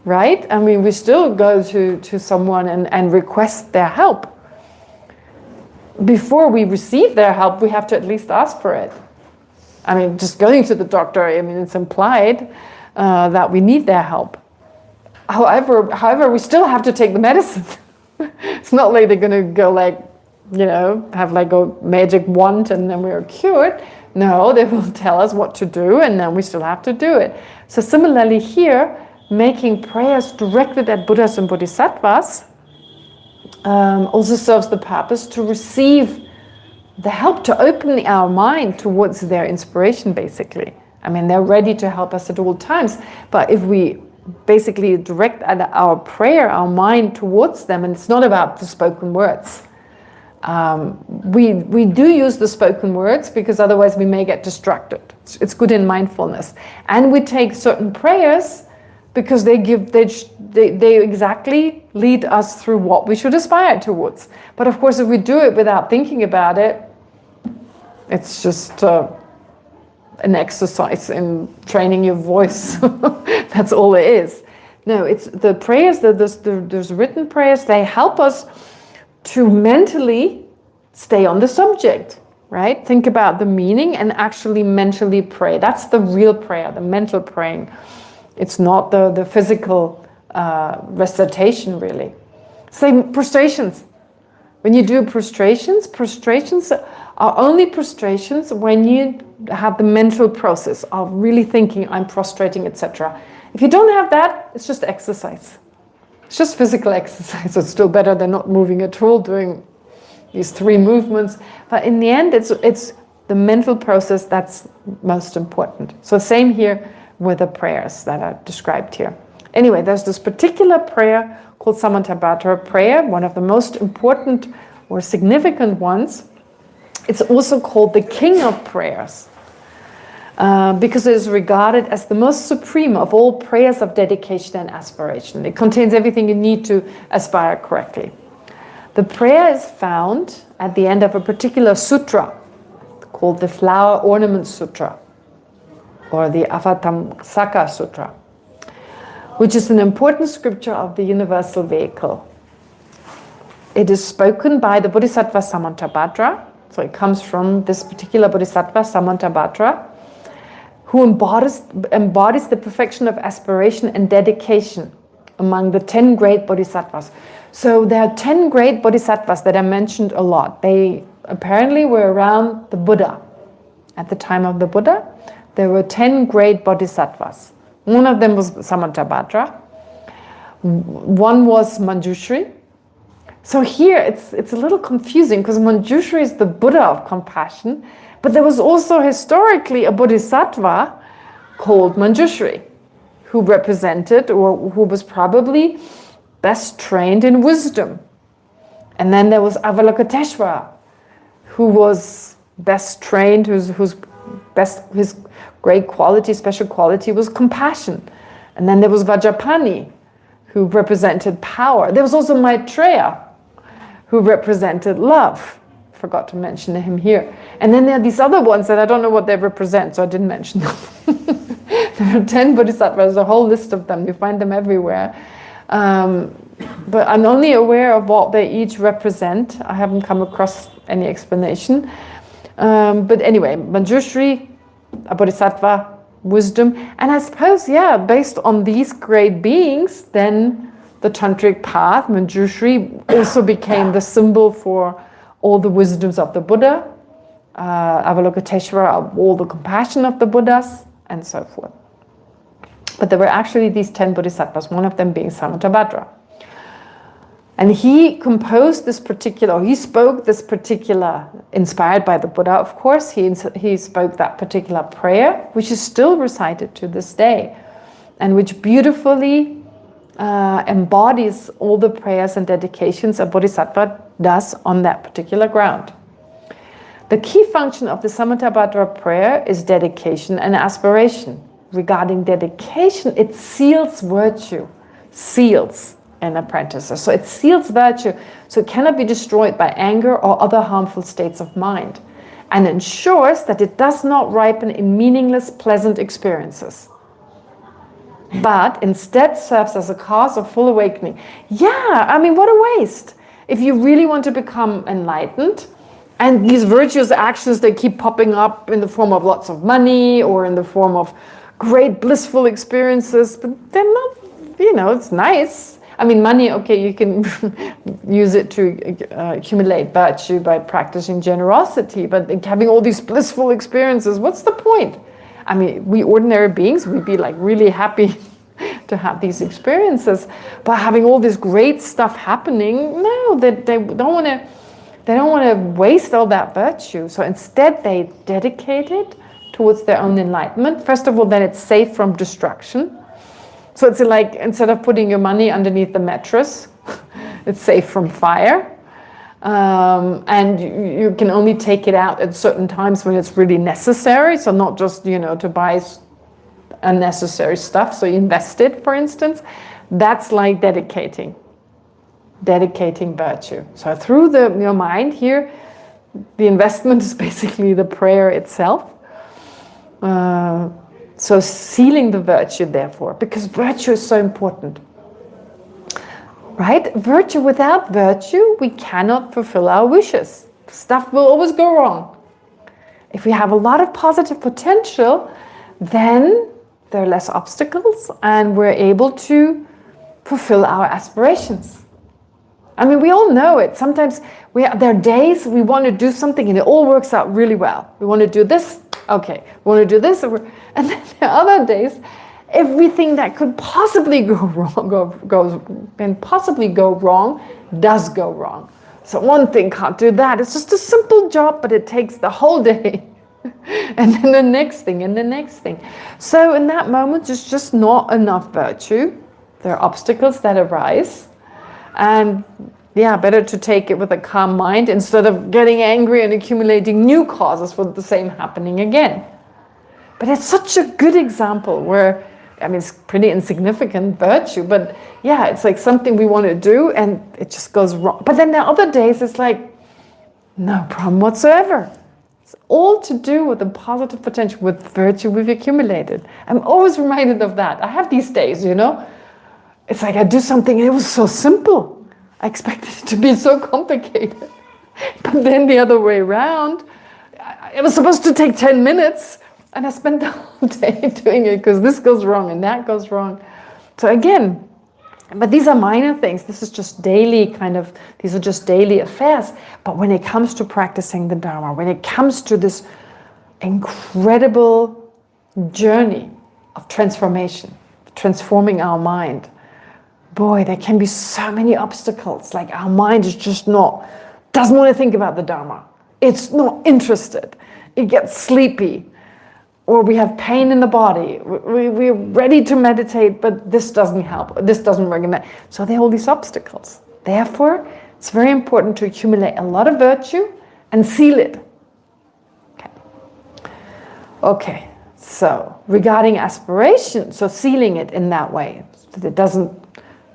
right? I mean, we still go to someone and request their help. Before we receive their help, we have to at least ask for it. I mean, just going to the doctor, I mean, it's implied that we need their help. However, we still have to take the medicine. It's not like they're going to go like, have like a magic wand and then we are cured. No, they will tell us what to do and then we still have to do it. So similarly here, making prayers directed at Buddhas and Bodhisattvas also serves the purpose to receive the help, to open our mind towards their inspiration, basically. I mean, they're ready to help us at all times, but if we basically direct our prayer, our mind towards them, and it's not about the spoken words. We do use the spoken words because otherwise we may get distracted. It's good in mindfulness. And we take certain prayers because they exactly lead us through what we should aspire towards. But of course, if we do it without thinking about it, it's just an exercise in training your voice. That's all it is. No, it's the prayers, there's written prayers, they help us to mentally stay on the subject, right? Think about the meaning and actually mentally pray. That's the real prayer, the mental praying. It's not the physical recitation, really. Same prostrations. When you do prostrations are only prostrations when you have the mental process of really thinking, I'm prostrating, etc. If you don't have that, it's just exercise. It's just physical exercise. It's still better than not moving at all, doing these 3 movements. But in the end, it's the mental process that's most important. So same here with the prayers that are described here. Anyway, there's this particular prayer called Samantabhadra prayer, one of the most important or significant ones. It's also called the king of prayers, because it is regarded as the most supreme of all prayers of dedication and aspiration. It contains everything you need to aspire correctly. The prayer is found at the end of a particular sutra called the Flower Ornament Sutra, or the Avatamsaka Sutra, which is an important scripture of the universal vehicle. It is spoken by the Bodhisattva Samantabhadra, so it comes from this particular Bodhisattva Samantabhadra, who embodies the perfection of aspiration and dedication among the 10 great bodhisattvas. So there are 10 great bodhisattvas that are mentioned a lot. They apparently were around the Buddha. At the time of the Buddha, there were 10 great bodhisattvas. One of them was Samantabhadra. One was Manjushri. So here it's a little confusing because Manjushri is the Buddha of compassion, but there was also historically a bodhisattva called Manjushri who represented, or who was probably best trained in wisdom. And then there was Avalokiteshvara, who was best trained, his great quality, special quality was compassion. And then there was Vajrapani, who represented power. There was also Maitreya, who represented love. Forgot to mention him here. And then there are these other ones that I don't know what they represent, so I didn't mention them. There are 10 bodhisattvas, a whole list of them. You find them everywhere. But I'm only aware of what they each represent. I haven't come across any explanation. But anyway, Manjushri, a bodhisattva, wisdom. And I suppose, based on these great beings, then the tantric path, Manjushri, also became the symbol for all the wisdoms of the Buddha, Avalokiteshvara, all the compassion of the Buddhas, and so forth. But there were actually these 10 bodhisattvas, one of them being Samantabhadra. And he composed this particular, he spoke this particular, inspired by the Buddha, of course, he spoke that particular prayer, which is still recited to this day, and which beautifully embodies all the prayers and dedications a bodhisattva does on that particular ground. The key function of the Samantabhadra prayer is dedication and aspiration. Regarding dedication, it seals virtue, seals an apprentice. So it seals virtue, so it cannot be destroyed by anger or other harmful states of mind, and ensures that it does not ripen in meaningless, pleasant experiences, but instead serves as a cause of full awakening. What a waste. If you really want to become enlightened, and these virtuous actions, they keep popping up in the form of lots of money or in the form of great blissful experiences, but they're not, it's nice. Money, okay, you can use it to accumulate virtue by practicing generosity, but having all these blissful experiences, what's the point? We ordinary beings, we'd be like really happy to have these experiences, but having all this great stuff happening, no, they don't want to waste all that virtue. So instead they dedicate it towards their own enlightenment. First of all, then it's safe from destruction. So it's like, instead of putting your money underneath the mattress, it's safe from fire. And you can only take it out at certain times when it's really necessary. So not just, to buy unnecessary stuff. So you invest it, for instance. That's like dedicating virtue. So through your mind here, the investment is basically the prayer itself. So sealing the virtue, therefore, because virtue is so important. Right? Virtue, without virtue, we cannot fulfill our wishes. Stuff will always go wrong. If we have a lot of positive potential, then there are less obstacles and we're able to fulfill our aspirations. I mean, we all know it. Sometimes there are days we want to do something and it all works out really well. We want to do this, okay. We want to do this, and then there are other days, everything that could possibly go wrong does go wrong. So one thing can't do that. It's just a simple job, but it takes the whole day. And then the next thing, and the next thing. So in that moment, there's just not enough virtue. There are obstacles that arise. And yeah, better to take it with a calm mind instead of getting angry and accumulating new causes for the same happening again. But it's such a good example where, I mean, it's pretty insignificant virtue, but yeah, it's like something we want to do and it just goes wrong. But then there are other days it's like, no problem whatsoever. It's all to do with the positive potential, with virtue we've accumulated. I'm always reminded of that. I have these days, you know. It's like I do something and it was so simple. I expected it to be so complicated. But then the other way around, it was supposed to take 10 minutes and I spent the whole day doing it because this goes wrong and that goes wrong. So again, but these are minor things. This is just daily these are just daily affairs. But when it comes to practicing the Dharma, when it comes to this incredible journey of transformation, transforming our mind, boy, there can be so many obstacles. Like our mind is just doesn't want to think about the Dharma. It's not interested. It gets sleepy. Or we have pain in the body. We're ready to meditate, but this doesn't help. This doesn't work. So there are all these obstacles. Therefore, it's very important to accumulate a lot of virtue and seal it. Okay. So regarding aspiration, so sealing it in that way, so that it doesn't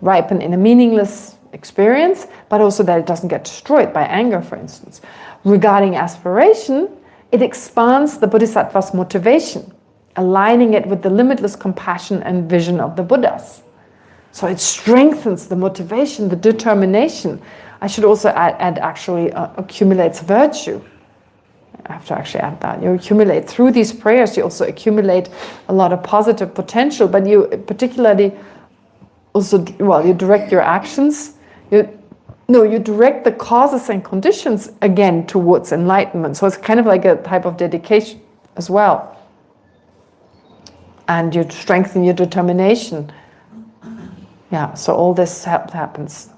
ripen in a meaningless experience, but also that it doesn't get destroyed by anger, for instance. Regarding aspiration, it expands the Bodhisattva's motivation, aligning it with the limitless compassion and vision of the Buddhas. So it strengthens the motivation, the determination. I should also add actually accumulates virtue. I have to actually add that. You accumulate through these prayers, you also accumulate a lot of positive potential, but you particularly also, you direct your actions. You direct the causes and conditions again towards enlightenment. So it's kind of like a type of dedication as well. And you strengthen your determination. Yeah, so all this happens.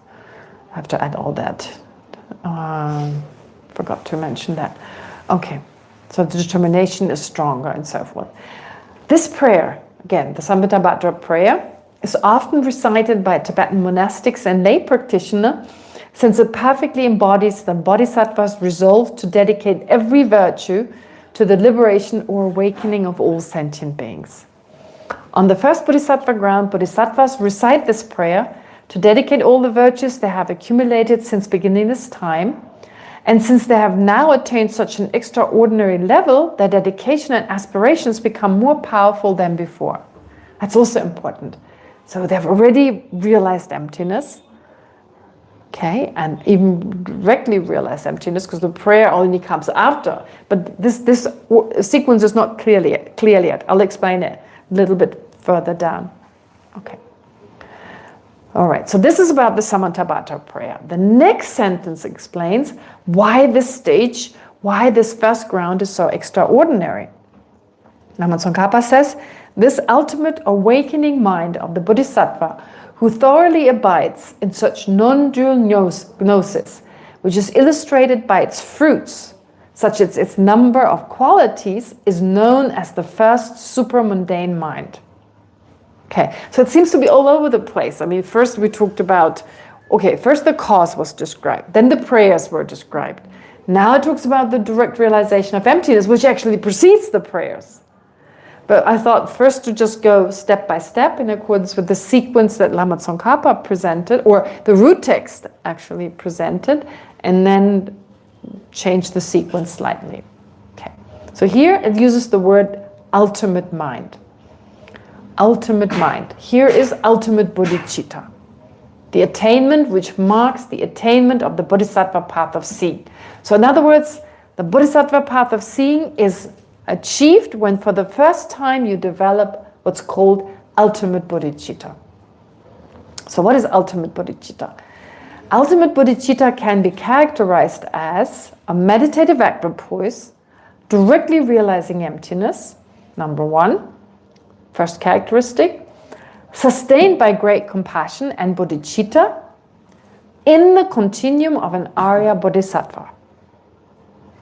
I have to add all that. Forgot to mention that. Okay, so the determination is stronger and so forth. This prayer, again, the Samhitabhadra prayer, is often recited by Tibetan monastics and lay practitioners, since it perfectly embodies the Bodhisattva's resolve to dedicate every virtue to the liberation or awakening of all sentient beings. On the first Bodhisattva ground, Bodhisattvas recite this prayer to dedicate all the virtues they have accumulated since beginningless time, and since they have now attained such an extraordinary level, their dedication and aspirations become more powerful than before. That's also important. So they've already realized emptiness, okay, and even directly realized emptiness because the prayer only comes after. But this sequence is not clear yet. I'll explain it a little bit further down. Okay. All right, so this is about the Samhitabhadra prayer. The next sentence explains why this stage, why this first ground is so extraordinary. Lama Tsongkhapa says, this ultimate awakening mind of the Bodhisattva who thoroughly abides in such non-dual gnosis, which is illustrated by its fruits, such as its number of qualities, is known as the first supramundane mind. Okay, so it seems to be all over the place. I mean, first we talked about, first the cause was described, then the prayers were described. Now it talks about the direct realization of emptiness, which actually precedes the prayers. But I thought first to just go step by step in accordance with the sequence that Lama Tsongkhapa presented, or the root text actually presented, and then change the sequence slightly. Okay, so here it uses the word ultimate mind. Ultimate mind. Here is ultimate bodhicitta, the attainment which marks the attainment of the bodhisattva path of seeing. So in other words, the bodhisattva path of seeing is achieved when for the first time you develop what's called ultimate bodhicitta. So what is ultimate bodhicitta? Ultimate bodhicitta can be characterized as a meditative equipoise, directly realizing emptiness, number one, first characteristic, sustained by great compassion and bodhicitta in the continuum of an Arya Bodhisattva.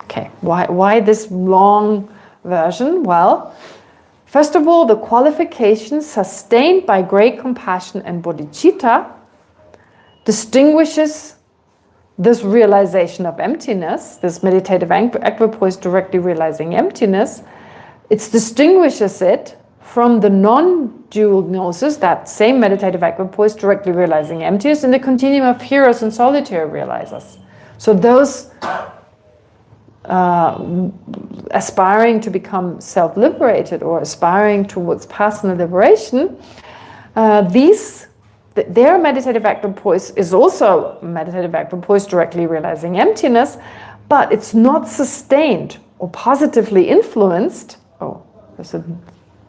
Okay, why this long version? Well, first of all, the qualification sustained by great compassion and bodhicitta distinguishes this realization of emptiness, this meditative equipoise directly realizing emptiness. It distinguishes it from the non-dual gnosis, that same meditative equipoise directly realizing emptiness, in the continuum of heroes and solitary realizers. So those aspiring to become self-liberated or aspiring towards personal liberation, their meditative equipoise is also meditative equipoise directly realizing emptiness, but it's not sustained or positively influenced. Oh, there's a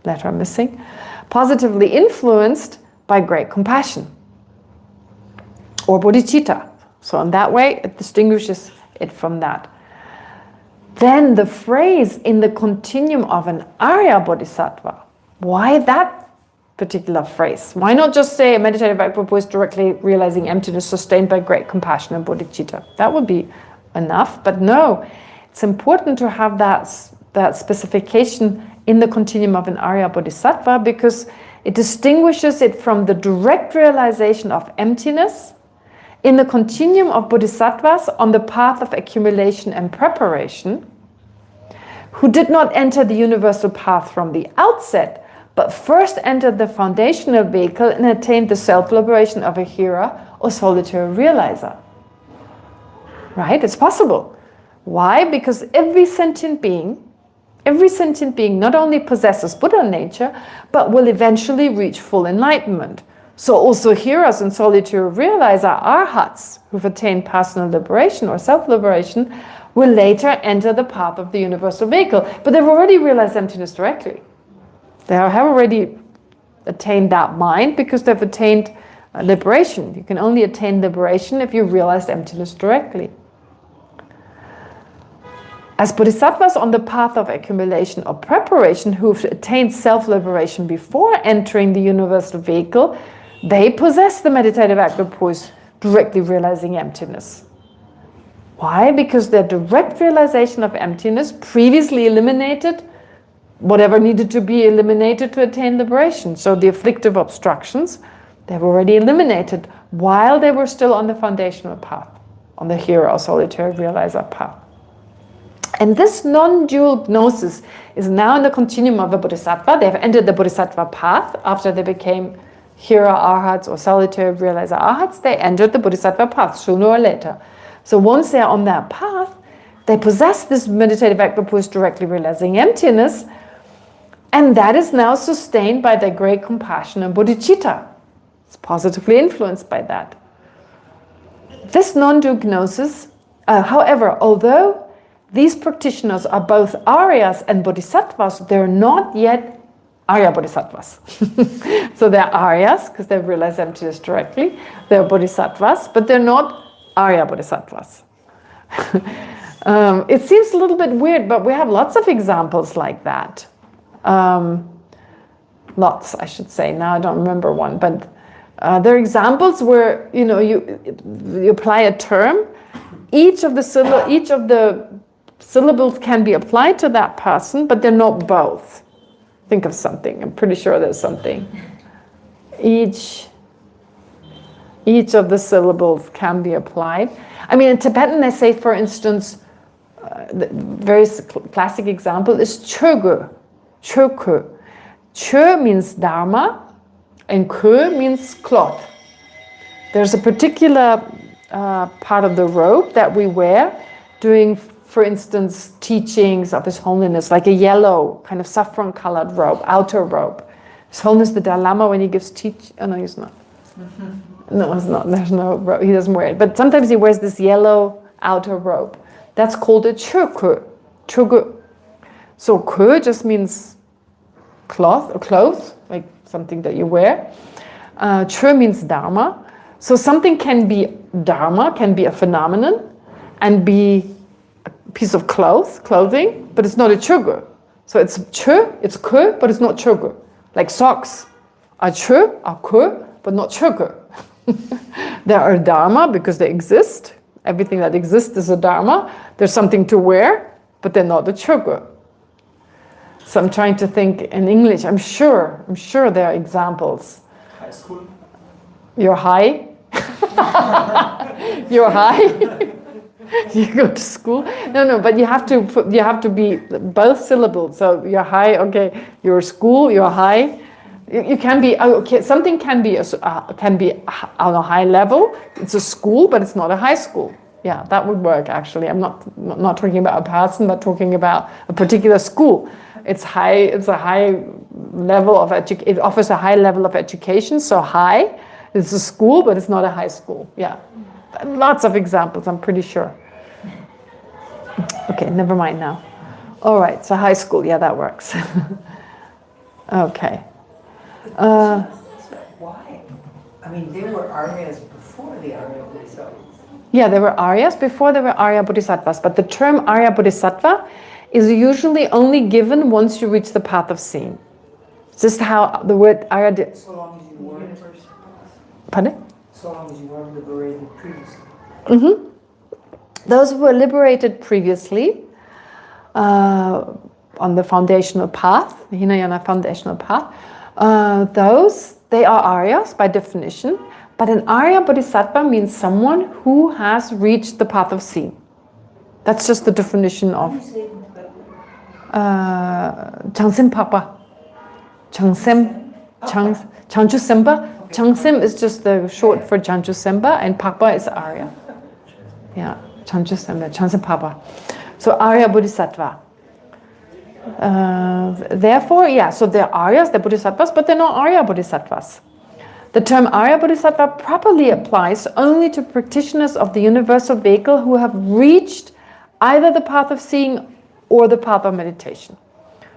letter I'm missing. Positively influenced by great compassion or bodhicitta. So in that way, it distinguishes it from that. Then the phrase in the continuum of an Arya Bodhisattva. Why that particular phrase? Why not just say a meditative equipoise directly realizing emptiness sustained by great compassion and bodhicitta? That would be enough, but no, it's important to have that specification in the continuum of an Arya Bodhisattva because it distinguishes it from the direct realization of emptiness in the continuum of bodhisattvas on the path of accumulation and preparation, who did not enter the universal path from the outset, but first entered the foundational vehicle and attained the self-liberation of a hera or solitary realizer. Right? It's possible. Why? Because every sentient being not only possesses Buddha nature, but will eventually reach full enlightenment. So also heroes and solitary realizer arhats who've attained personal liberation or self-liberation will later enter the path of the universal vehicle. But they've already realized emptiness directly. They have already attained that mind because they've attained liberation. You can only attain liberation if you realize emptiness directly. As bodhisattvas on the path of accumulation or preparation who've attained self-liberation before entering the universal vehicle, they possess the meditative equipoise directly realizing emptiness. Why? Because their direct realization of emptiness previously eliminated whatever needed to be eliminated to attain liberation. So the afflictive obstructions, they've already eliminated while they were still on the foundational path, on the hero or solitary realizer path. And this non-dual gnosis is now in the continuum of a bodhisattva. They've entered the bodhisattva path after they became hera arhats or solitary realizer arhats. They entered the bodhisattva path sooner or later. So once they're on that path, they possess this meditative equipoise directly realizing emptiness, and that is now sustained by their great compassion and bodhicitta. It's positively influenced by that. This non-dual gnosis, however, although these practitioners are both Aryas and Bodhisattvas, they're not yet Arya Bodhisattvas. So they're Aryas, because they've realized emptiness directly. They're Bodhisattvas, but they're not Arya Bodhisattvas. It seems a little bit weird, but we have lots of examples like that. Lots, I should say. Now I don't remember one, but there are examples where you apply a term. Each of the syllables can be applied to that person, but they're not both. Think of something. I'm pretty sure there's something. Each of the syllables can be applied. I mean, in Tibetan, they say, for instance, the very classic example is chogu. Choku. Cho means dharma, and ku means cloth. There's a particular part of the robe that we wear during, for instance, teachings of His Holiness, like a yellow, kind of saffron-colored robe, outer robe. His Holiness the Dalai Lama, when he gives oh no, he's not. No, it's not. There's no robe. He doesn't wear it. But sometimes he wears this yellow outer robe. That's called a choku. Chogu. So ku just means cloth, or clothes, like something that you wear. Chö means dharma. So something can be dharma, can be a phenomenon, and be a piece of clothing, but it's not a chögu. So it's chö, it's kö, but it's not chögu. Like socks are chö, are kö, but not chögu. They are dharma because they exist. Everything that exists is a dharma. There's something to wear, but they're not a chögu. So I'm trying to think in English. I'm sure there are examples. High school. You're high. You're high. You go to school. No, but you have to be both syllables. So you're high. Okay, you're school. You're high. You can be okay. Something can be on a high level. It's a school, but it's not a high school. Yeah, that would work actually. I'm not talking about a person, but talking about a particular school. It's high. It's a high level of education. It offers a high level of education. So high. It's a school, but it's not a high school. Yeah, lots of examples. I'm pretty sure. Okay, never mind now. All right. So high school. Yeah, that works. Okay. Why? I mean, there were Aryas before the Arya Bodhisattvas. Yeah, there were Aryas before there were Arya Bodhisattvas, but the term Arya Bodhisattva is usually only given once you reach the path of seeing. It's just how the word Arya... So long as you weren't. Pardon? So long as you weren't liberated previously. Mm-hmm. Those who were liberated previously on the foundational path, the Hinayana foundational path, they are Aryas by definition, but an Arya Bodhisattva means someone who has reached the path of seeing. That's just the definition of Changsim Papa. Changsim Semba. Changsim is just the short for Changchu Semba, and Papa is Arya. Yeah, Changchu Semba, Changsim Papa. So Arya Bodhisattva. Therefore, yeah, so they're Aryas, they're Bodhisattvas, but they're not Arya Bodhisattvas. The term Arya Bodhisattva properly applies only to practitioners of the universal vehicle who have reached either the path of seeing or the path of meditation.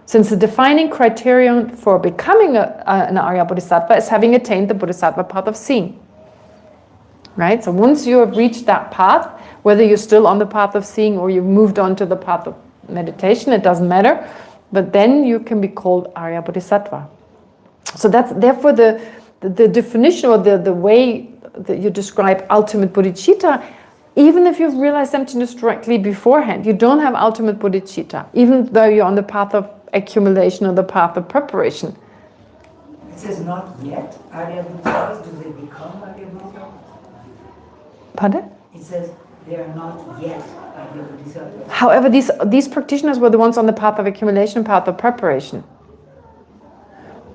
Since the defining criterion for becoming an Arya Bodhisattva is having attained the Bodhisattva path of seeing. Right? So once you have reached that path, whether you're still on the path of seeing or you've moved on to the path of meditation, it doesn't matter, but then you can be called Arya Bodhisattva. So that's therefore the definition or the way that you describe ultimate bodhicitta. Even if you've realized emptiness directly beforehand, you don't have ultimate bodhicitta, even though you're on the path of accumulation or the path of preparation. It says not yet Arya Bodhisattvas. Do they become Arya Bodhisattvas? Pardon? It says they are not yet Arya Bodhisattvas. However, these practitioners were the ones on the path of accumulation, path of preparation.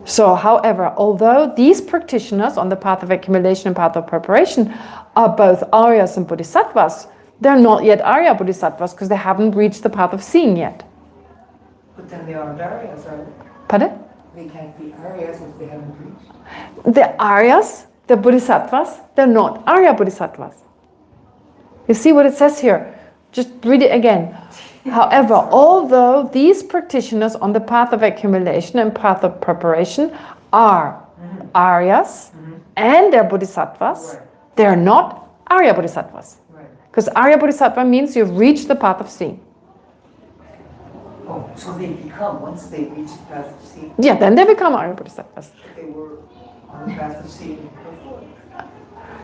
So, however, although these practitioners on the path of accumulation and path of preparation are both Aryas and Bodhisattvas, they're not yet Arya Bodhisattvas because they haven't reached the path of seeing yet. But then they aren't Aryas, are they? Pardon? They can't be Aryas if they haven't reached. They're Aryas, they're Bodhisattvas, they're not Arya Bodhisattvas. You see what it says here? Just read it again. However, although these practitioners on the path of accumulation and path of preparation are Aryas and they're Bodhisattvas, Right. they're not Arya Bodhisattvas. Because Arya Bodhisattva means you've reached the path of seeing. Oh, so they become, once they reach the path of seeing, Yeah, then they become Arya Bodhisattvas. they were on the path of seeing before.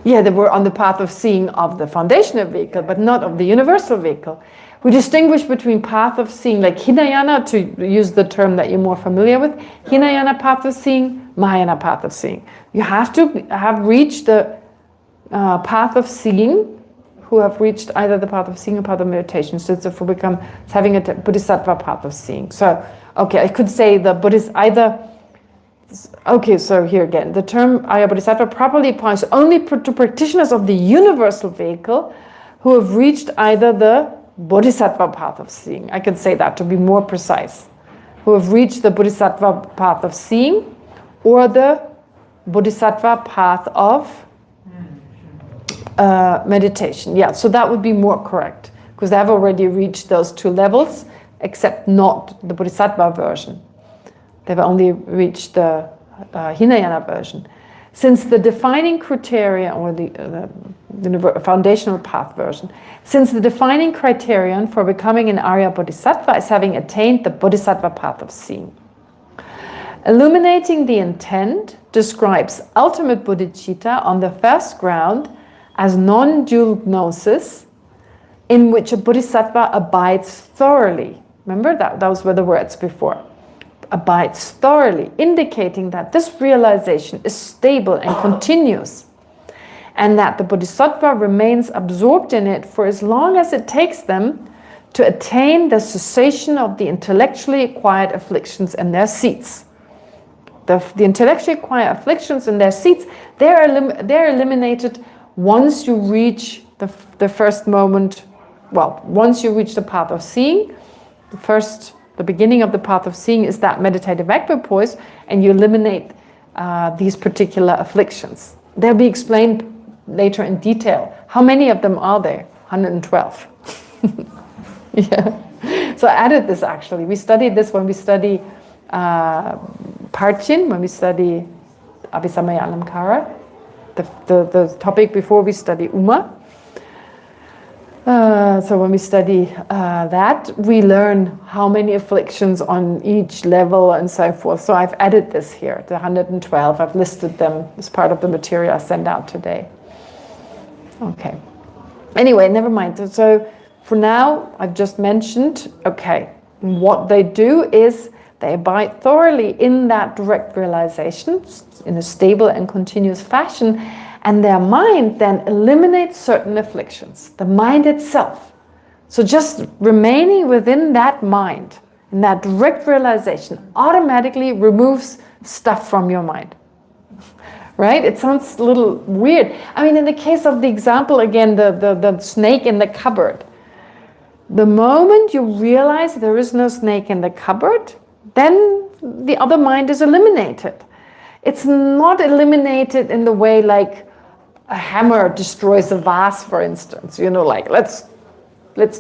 Yeah, they were on the path of seeing of the foundational vehicle, but not of the universal vehicle. We distinguish between path of seeing, like Hinayana, to use the term that you're more familiar with, Hinayana path of seeing, Mahayana path of seeing. You have to have reached the path of seeing, who have reached either the path of seeing or path of meditation. So it's having a Bodhisattva path of seeing. So, okay, I could say the Buddhist either. Okay, so here again, the term Arya Bodhisattva properly applies only to practitioners of the universal vehicle who have reached either the Bodhisattva path of seeing. I can say that to be more precise. Who have reached the Bodhisattva path of seeing or the Bodhisattva path of meditation. Yeah, so that would be more correct because they have already reached those two levels, except not the Bodhisattva version. They've only reached the Hinayana version. Since the defining criteria, or the foundational path version, since the defining criterion for becoming an Arya Bodhisattva is having attained the Bodhisattva path of seeing. Illuminating the intent describes ultimate bodhicitta on the first ground as non-dual gnosis, in which a bodhisattva abides thoroughly. Remember, those were the words before. Abides thoroughly, indicating that this realization is stable and continuous, and that the bodhisattva remains absorbed in it for as long as it takes them to attain the cessation of the intellectually acquired afflictions and their seats. The intellectually acquired afflictions and their seats, they're eliminated once you reach the first moment. Well, once you reach the path of seeing, the beginning of the path of seeing is that meditative equipoise, and you eliminate these particular afflictions. They'll be explained later in detail. How many of them are there? 112. Yeah. So I added this actually. We studied this when we study Parchin, when we study Abhisamaya Alamkara, the topic before we study Uma. So when we study that, we learn how many afflictions on each level and so forth. So I've added this here, the 112. I've listed them as part of the material I sent out today. Okay. Anyway, never mind. So for now, I've just mentioned, okay, what they do is they abide thoroughly in that direct realization in a stable and continuous fashion, and their mind then eliminates certain afflictions, the mind itself. So just remaining within that mind, in that direct realization, automatically removes stuff from your mind. Right? It sounds a little weird. I mean, in the case of the example, again, the snake in the cupboard. The moment you realize there is no snake in the cupboard, then the other mind is eliminated. It's not eliminated in the way like a hammer destroys a vase, for instance. You know, like let's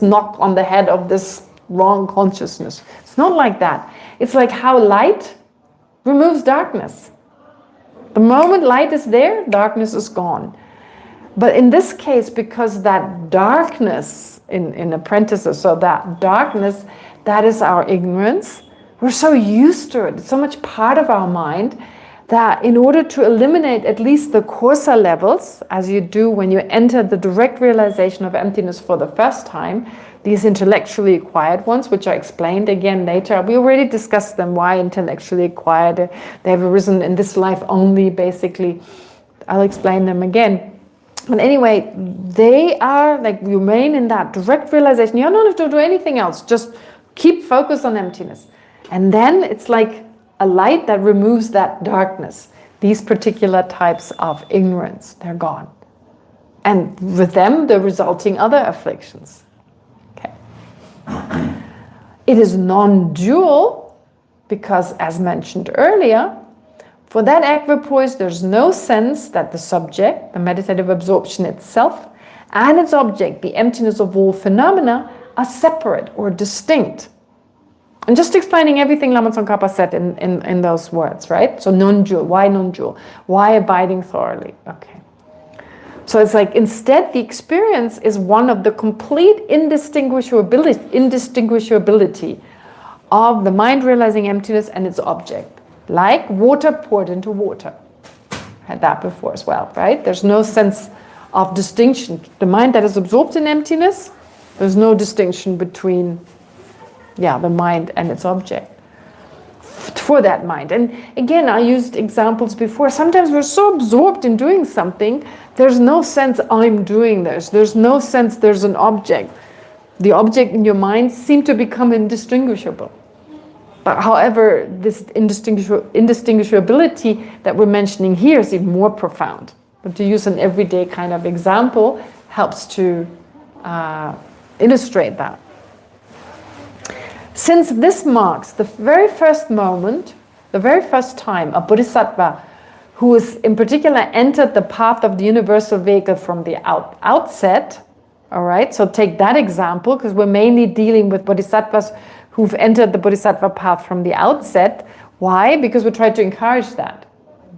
knock on the head of this wrong consciousness. It's not like that. It's like how light removes darkness. The moment light is there, darkness is gone. But in this case, because that darkness in apprentices, so that darkness, that is our ignorance, we're so used to it. It's so much part of our mind that in order to eliminate at least the coarser levels, as you do when you enter the direct realization of emptiness for the first time, these intellectually acquired ones, which I explained again later, we already discussed them, why intellectually acquired. They have arisen in this life only, basically. I'll explain them again. But anyway, they are like, you remain in that direct realization. You don't have to do anything else. Just keep focused on emptiness. And then it's like a light that removes that darkness. These particular types of ignorance, they're gone. And with them, the resulting other afflictions. Okay. It is non-dual because, as mentioned earlier, for that equipoise, there's no sense that the subject, the meditative absorption itself, and its object, the emptiness of all phenomena, are separate or distinct. And just explaining everything Lama Tsongkhapa said in those words, right? So non-dual. Why non-dual? Why abiding thoroughly? Okay. So it's like instead the experience is one of the complete indistinguishability of the mind realizing emptiness and its object. Like water poured into water. I had that before as well, right? There's no sense of distinction. The mind that is absorbed in emptiness, there's no distinction between the mind and its object for that mind. And again, I used examples before. Sometimes we're so absorbed in doing something, there's no sense I'm doing this. There's no sense there's an object. The object in your mind seems to become indistinguishable. But however, this indistinguishability that we're mentioning here is even more profound. But to use an everyday kind of example helps to illustrate that. Since this marks the very first moment, the very first time a bodhisattva who is in particular entered the path of the universal vehicle from the outset, all right, so take that example because we're mainly dealing with bodhisattvas who've entered the bodhisattva path from the outset. Why? Because we try to encourage that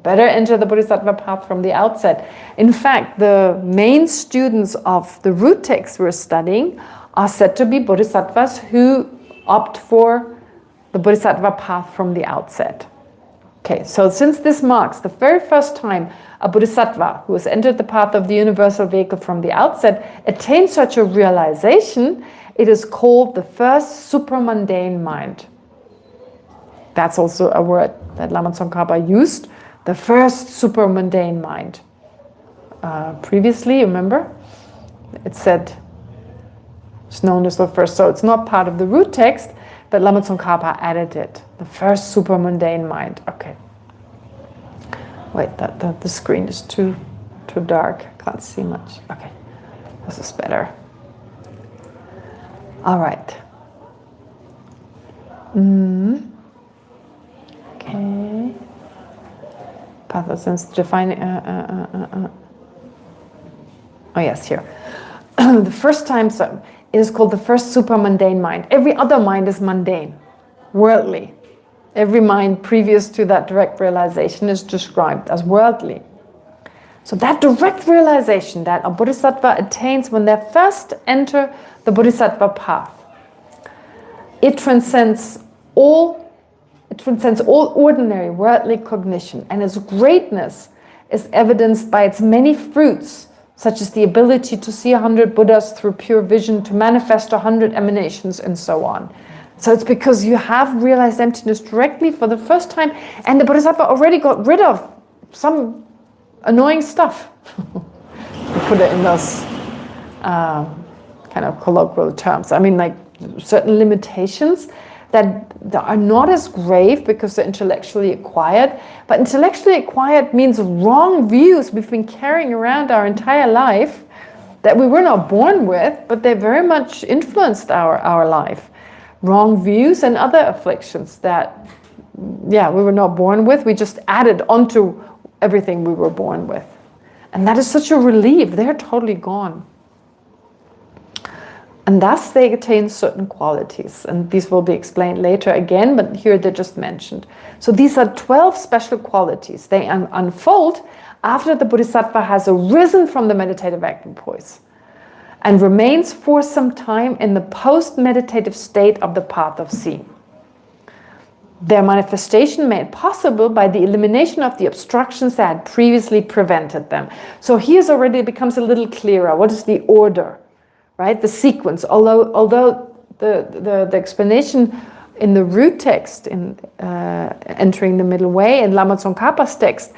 better enter the Bodhisattva path from the outset. In fact, the main students of the root text we're studying are said to be Bodhisattvas who opt for the Bodhisattva path from the outset. Okay, so since this marks the very first time a Bodhisattva who has entered the path of the universal vehicle from the outset attains such a realization, it is called the first supramundane mind. That's also a word that Lama Tsongkhapa used, the first supramundane mind. Previously, remember, it said it's known as the first, so it's not part of the root text, but Lama Tsongkhapa added it, the first supramundane mind. Okay. Wait, the screen is too dark. I can't see much. Okay, this is better. All right. Okay. Path of sense defining. Oh yes, here. The first time, so it is called the first supramundane mind. Every other mind is mundane, worldly. Every mind previous to that direct realization is described as worldly. So that direct realization that a bodhisattva attains when they first enter the bodhisattva path, it transcends all ordinary worldly cognition, and its greatness is evidenced by its many fruits, such as the ability to see 100 Buddhas through pure vision, to manifest 100 emanations, and so on. So it's because you have realized emptiness directly for the first time, and the Bodhisattva already got rid of some annoying stuff. We put it in those kind of colloquial terms. I mean, like certain limitations that are not as grave because they're intellectually acquired, but intellectually acquired means wrong views we've been carrying around our entire life that we were not born with, but they very much influenced our life. Wrong views and other afflictions that, we were not born with, we just added onto everything we were born with. And that is such a relief, they're totally gone. And thus they attain certain qualities, and these will be explained later again, but here they're just mentioned. So these are 12 special qualities. They unfold after the Bodhisattva has arisen from the meditative equipoise and remains for some time in the post-meditative state of the path of seeing. Their manifestation made possible by the elimination of the obstructions that had previously prevented them. So here's already it becomes a little clearer. What is the order, right? The sequence. Although the explanation in the root text, in entering the middle way, in Lama Tsongkhapa's text,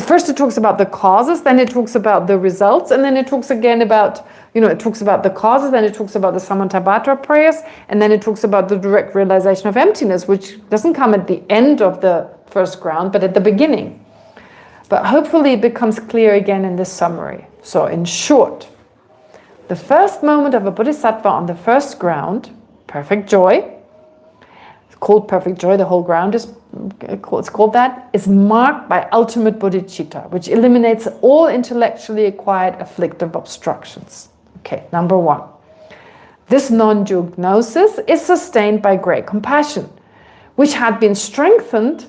first it talks about the causes, then it talks about the results, and then it talks again about, it talks about the causes, then it talks about the Samantabhadra prayers, and then it talks about the direct realization of emptiness, which doesn't come at the end of the first ground, but at the beginning. But hopefully it becomes clear again in this summary. So in short, the first moment of a bodhisattva on the first ground, perfect joy, called perfect joy, the whole ground is called that, is marked by ultimate bodhicitta, which eliminates all intellectually acquired afflictive obstructions. Okay, number one. This non-dual gnosis is sustained by great compassion, which had been strengthened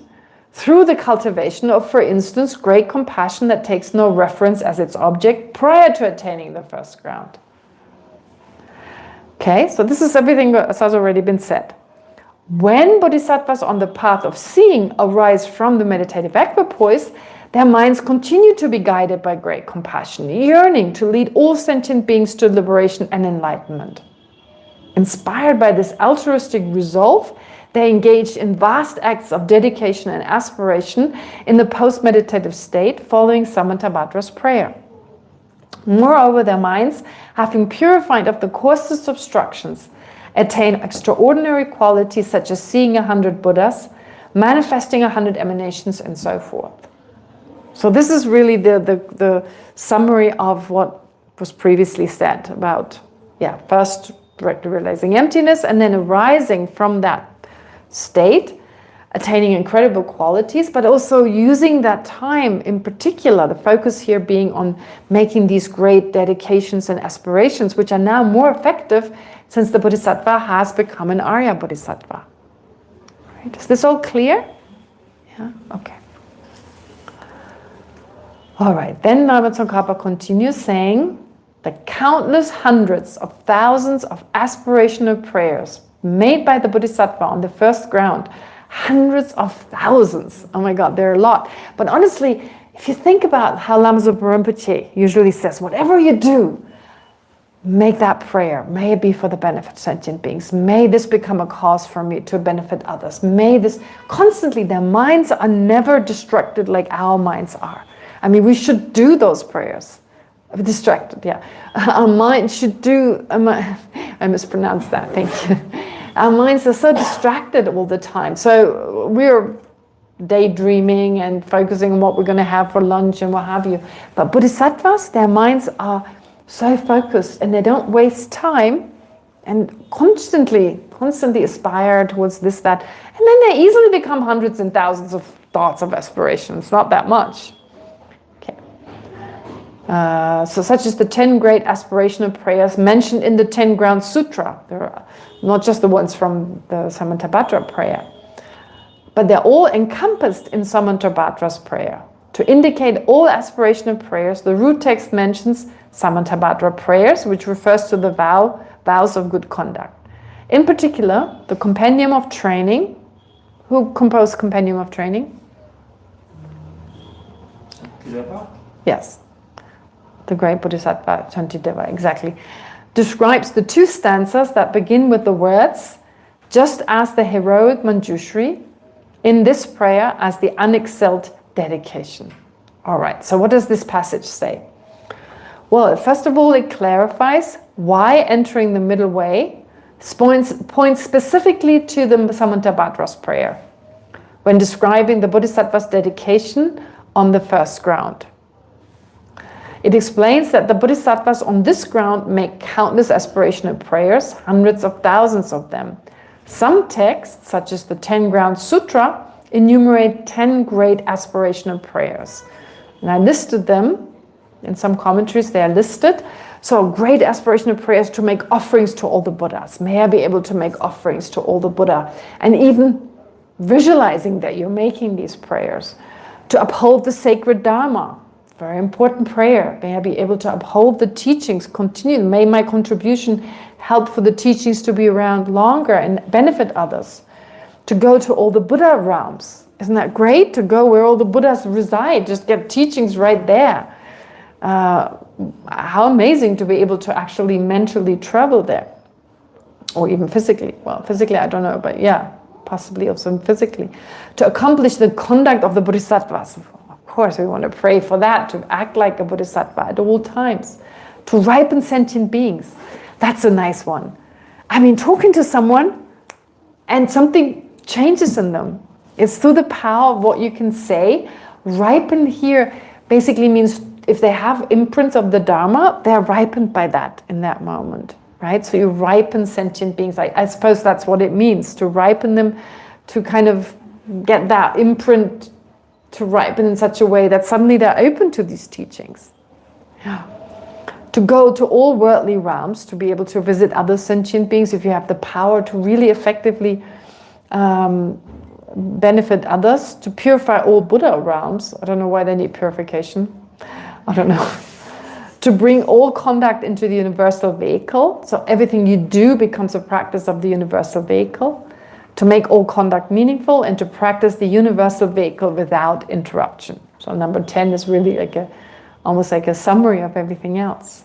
through the cultivation of, for instance, great compassion that takes no reference as its object prior to attaining the first ground. Okay, so this is everything that has already been said. When bodhisattvas on the path of seeing arise from the meditative equipoise, their minds continue to be guided by great compassion, yearning to lead all sentient beings to liberation and enlightenment. Inspired by this altruistic resolve, they engaged in vast acts of dedication and aspiration in the post-meditative state following Samantabhadra's prayer. Moreover, their minds, having purified of the coarsest obstructions, attain extraordinary qualities such as seeing 100 Buddhas, manifesting 100 emanations, and so forth. So this is really the summary of what was previously said about, first directly realizing emptiness and then arising from that state, attaining incredible qualities, but also using that time in particular, the focus here being on making these great dedications and aspirations, which are now more effective since the Bodhisattva has become an Arya Bodhisattva. Right? Is this all clear? Yeah? Okay. All right, then Lama Tsongkhapa continues saying, the countless hundreds of thousands of aspirational prayers made by the Bodhisattva on the first ground, hundreds of thousands. Oh my God, there are a lot. But honestly, if you think about how Lama Zopa Rinpoche usually says, whatever you do, make that prayer. May it be for the benefit of sentient beings. May this become a cause for me to benefit others. May this, constantly, their minds are never distracted like our minds are. I mean, we should do those prayers. Distracted, yeah. Our mind should do, I mispronounced that, thank you. Our minds are so distracted all the time. So we're daydreaming and focusing on what we're going to have for lunch and what have you. But bodhisattvas, their minds are so focused and they don't waste time and constantly aspire towards this, that. And then they easily become hundreds and thousands of thoughts of aspirations, not that much. So such as the 10 great aspirational prayers mentioned in the 10 Ground Sutra. They're not just the ones from the Samantabhadra prayer, but they're all encompassed in Samantabhadra's prayer. To indicate all aspirational prayers, the root text mentions Samantabhadra prayers, which refers to the vows of good conduct. In particular, the Compendium of Training. Who composed Compendium of Training? Yes. The great Bodhisattva Shantideva, exactly, describes the 2 stanzas that begin with the words, just as the heroic Manjushri, in this prayer as the unexcelled dedication. All right, so what does this passage say? Well, first of all, it clarifies why entering the middle way points specifically to the Samantabhadra's prayer when describing the Bodhisattva's dedication on the first ground. It explains that the bodhisattvas on this ground make countless aspirational prayers, hundreds of thousands of them. Some texts, such as the 10 Ground Sutra, enumerate 10 great aspirational prayers. And I listed them. In some commentaries they are listed. So great aspirational prayers to make offerings to all the Buddhas. May I be able to make offerings to all the Buddha. And even visualizing that you're making these prayers. To uphold the sacred Dharma. Very important prayer. May I be able to uphold the teachings, continue. May my contribution help for the teachings to be around longer and benefit others. To go to all the Buddha realms. Isn't that great? To go where all the Buddhas reside, just get teachings right there. How amazing to be able to actually mentally travel there. Or even physically. Well, physically I don't know, but yeah, possibly also physically. To accomplish the conduct of the Bodhisattvas. Of course, we want to pray for that, to act like a bodhisattva at all times, to ripen sentient beings. That's a nice one. I mean, talking to someone and something changes in them. It's through the power of what you can say. Ripen here basically means if they have imprints of the Dharma, they're ripened by that in that moment, right? So you ripen sentient beings. I suppose that's what it means, to ripen them, to kind of get that imprint to ripen in such a way that suddenly they're open to these teachings. Yeah. To go to all worldly realms, to be able to visit other sentient beings, if you have the power to really effectively benefit others, to purify all Buddha realms. I don't know why they need purification. I don't know. To bring all conduct into the universal vehicle, so everything you do becomes a practice of the universal vehicle. To make all conduct meaningful and to practice the universal vehicle without interruption. So number 10 is really like almost like a summary of everything else.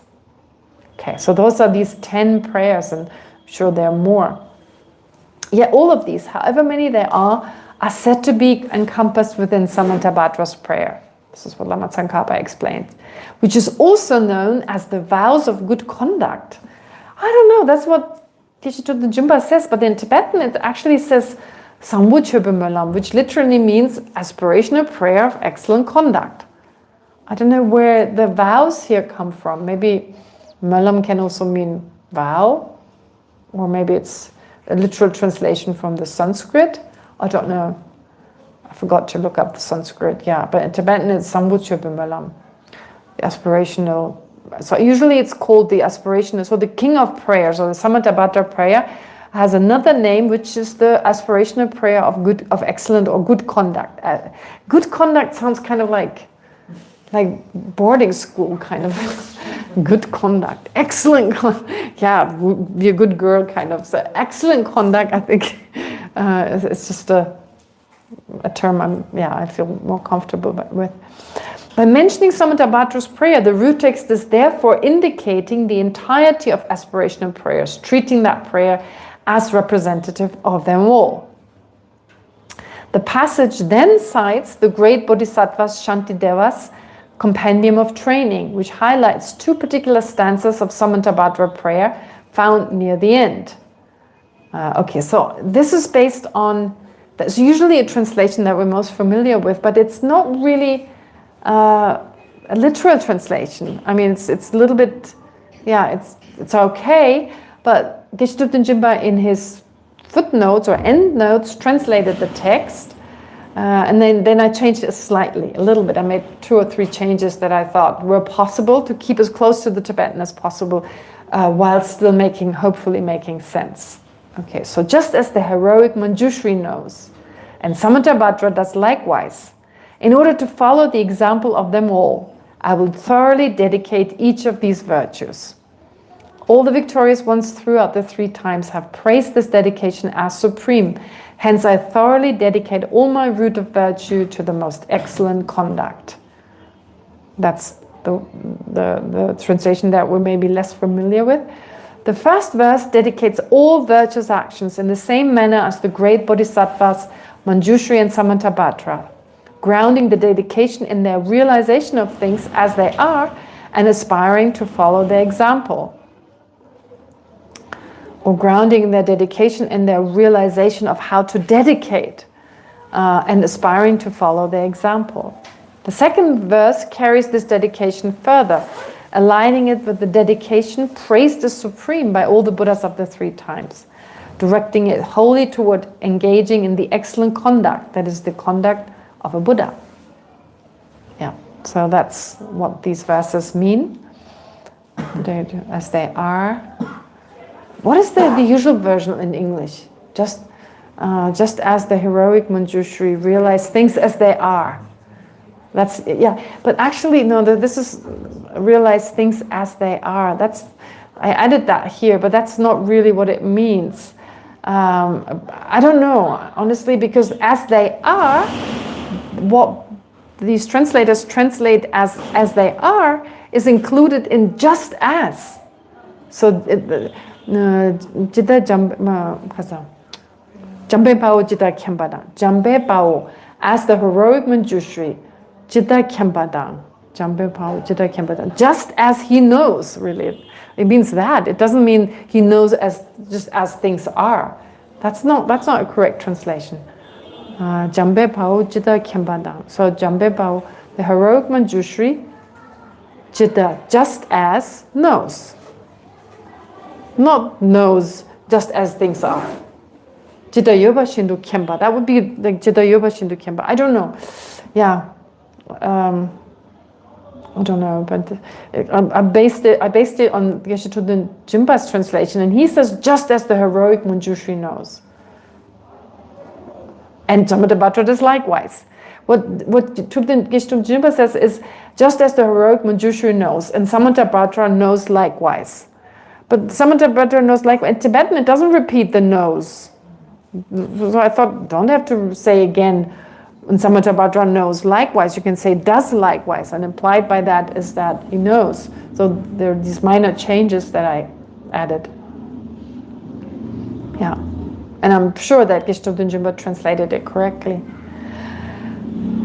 Okay, so those are these 10 prayers, and I'm sure there are more. Yet all of these, however many there are said to be encompassed within Samantabhadra's prayer. This is what Lama Tsongkhapa explained, which is also known as the vows of good conduct. I don't know, that's what Geshe Kelsang says, but in Tibetan it actually says Samvuchöbemelam, which literally means aspirational prayer of excellent conduct. I don't know where the vows here come from. Maybe Melam can also mean vow, or maybe it's a literal translation from the Sanskrit. I don't know. I forgot to look up the Sanskrit. Yeah, but in Tibetan it's Samvuchöbemelam, the aspirational. So usually it's called the aspirational. So the king of prayers, or the Samantabhadra prayer, has another name, which is the aspirational prayer of excellent or good conduct. Good conduct sounds kind of like like boarding school kind of good conduct, excellent yeah, be a good girl kind of. So excellent conduct, I think it's just a term I feel more comfortable with. By mentioning Samantabhadra's prayer, the root text is therefore indicating the entirety of aspirational prayers, treating that prayer as representative of them all. The passage then cites the great Bodhisattvas Shantideva's Compendium of Training, which highlights two particular stanzas of Samantabhadra prayer found near the end. Okay, so this is based on, that's usually a translation that we're most familiar with, but it's not really a literal translation. I mean, it's a little bit, it's okay, but Geshe Jinpa in his footnotes or endnotes translated the text, and then I changed it slightly, a little bit. I made 2 or 3 changes that I thought were possible to keep as close to the Tibetan as possible, while still hopefully making sense. Okay, so just as the heroic Manjushri knows, and Samantabhadra does likewise, in order to follow the example of them all, I will thoroughly dedicate each of these virtues. All the victorious ones throughout the 3 times have praised this dedication as supreme. Hence, I thoroughly dedicate all my root of virtue to the most excellent conduct. That's the translation that we're maybe less familiar with. The first verse dedicates all virtuous actions in the same manner as the great bodhisattvas Manjushri and Samantabhadra, grounding the dedication in their realization of things as they are and aspiring to follow their example. Or grounding their dedication in their realization of how to dedicate and aspiring to follow their example. The second verse carries this dedication further, aligning it with the dedication praised as supreme by all the Buddhas of the 3 times, directing it wholly toward engaging in the excellent conduct, that is the conduct of a Buddha. Yeah, so that's what these verses mean, as they are. What is the usual version in English? Just as the heroic Manjushri realize things as they are. That's, but actually, no, this is realize things as they are. I added that here, but that's not really what it means. I don't know, honestly, because as they are, what these translators translate as they are is included in just as. So, Jida Jambe Pao Jida Khyambadang. Jambe Pao, as the heroic Manjushri, Jida Khyambadang. Jambe Pao Jida Khyambadang. Just as he knows, really. It means that. It doesn't mean he knows just as things are. That's not a correct translation. Jambe Pao Jida Khyambadang. So Jambe Pao, the heroic Manjushri, Jida, just as knows. Not knows just as things are. Jida Yoba Shindu Khyamba. That would be like Jida Yoba Shindu Khyamba. I don't know. Yeah. I don't know, but I based it on Geshe Jinpa's translation, and he says just as the heroic Manjushri knows. And Samantabhadra does likewise. What Geshe Jinpa says is just as the heroic Manjushri knows, and Samantabhadra knows likewise. But Samantabhadra knows likewise. In Tibetan, it doesn't repeat the knows. So I thought, don't have to say again, and Samantabhadra knows likewise. You can say does likewise, and implied by that is that he knows. So there are these minor changes that I added. Yeah. And I'm sure that Geshe Jinpa translated it correctly.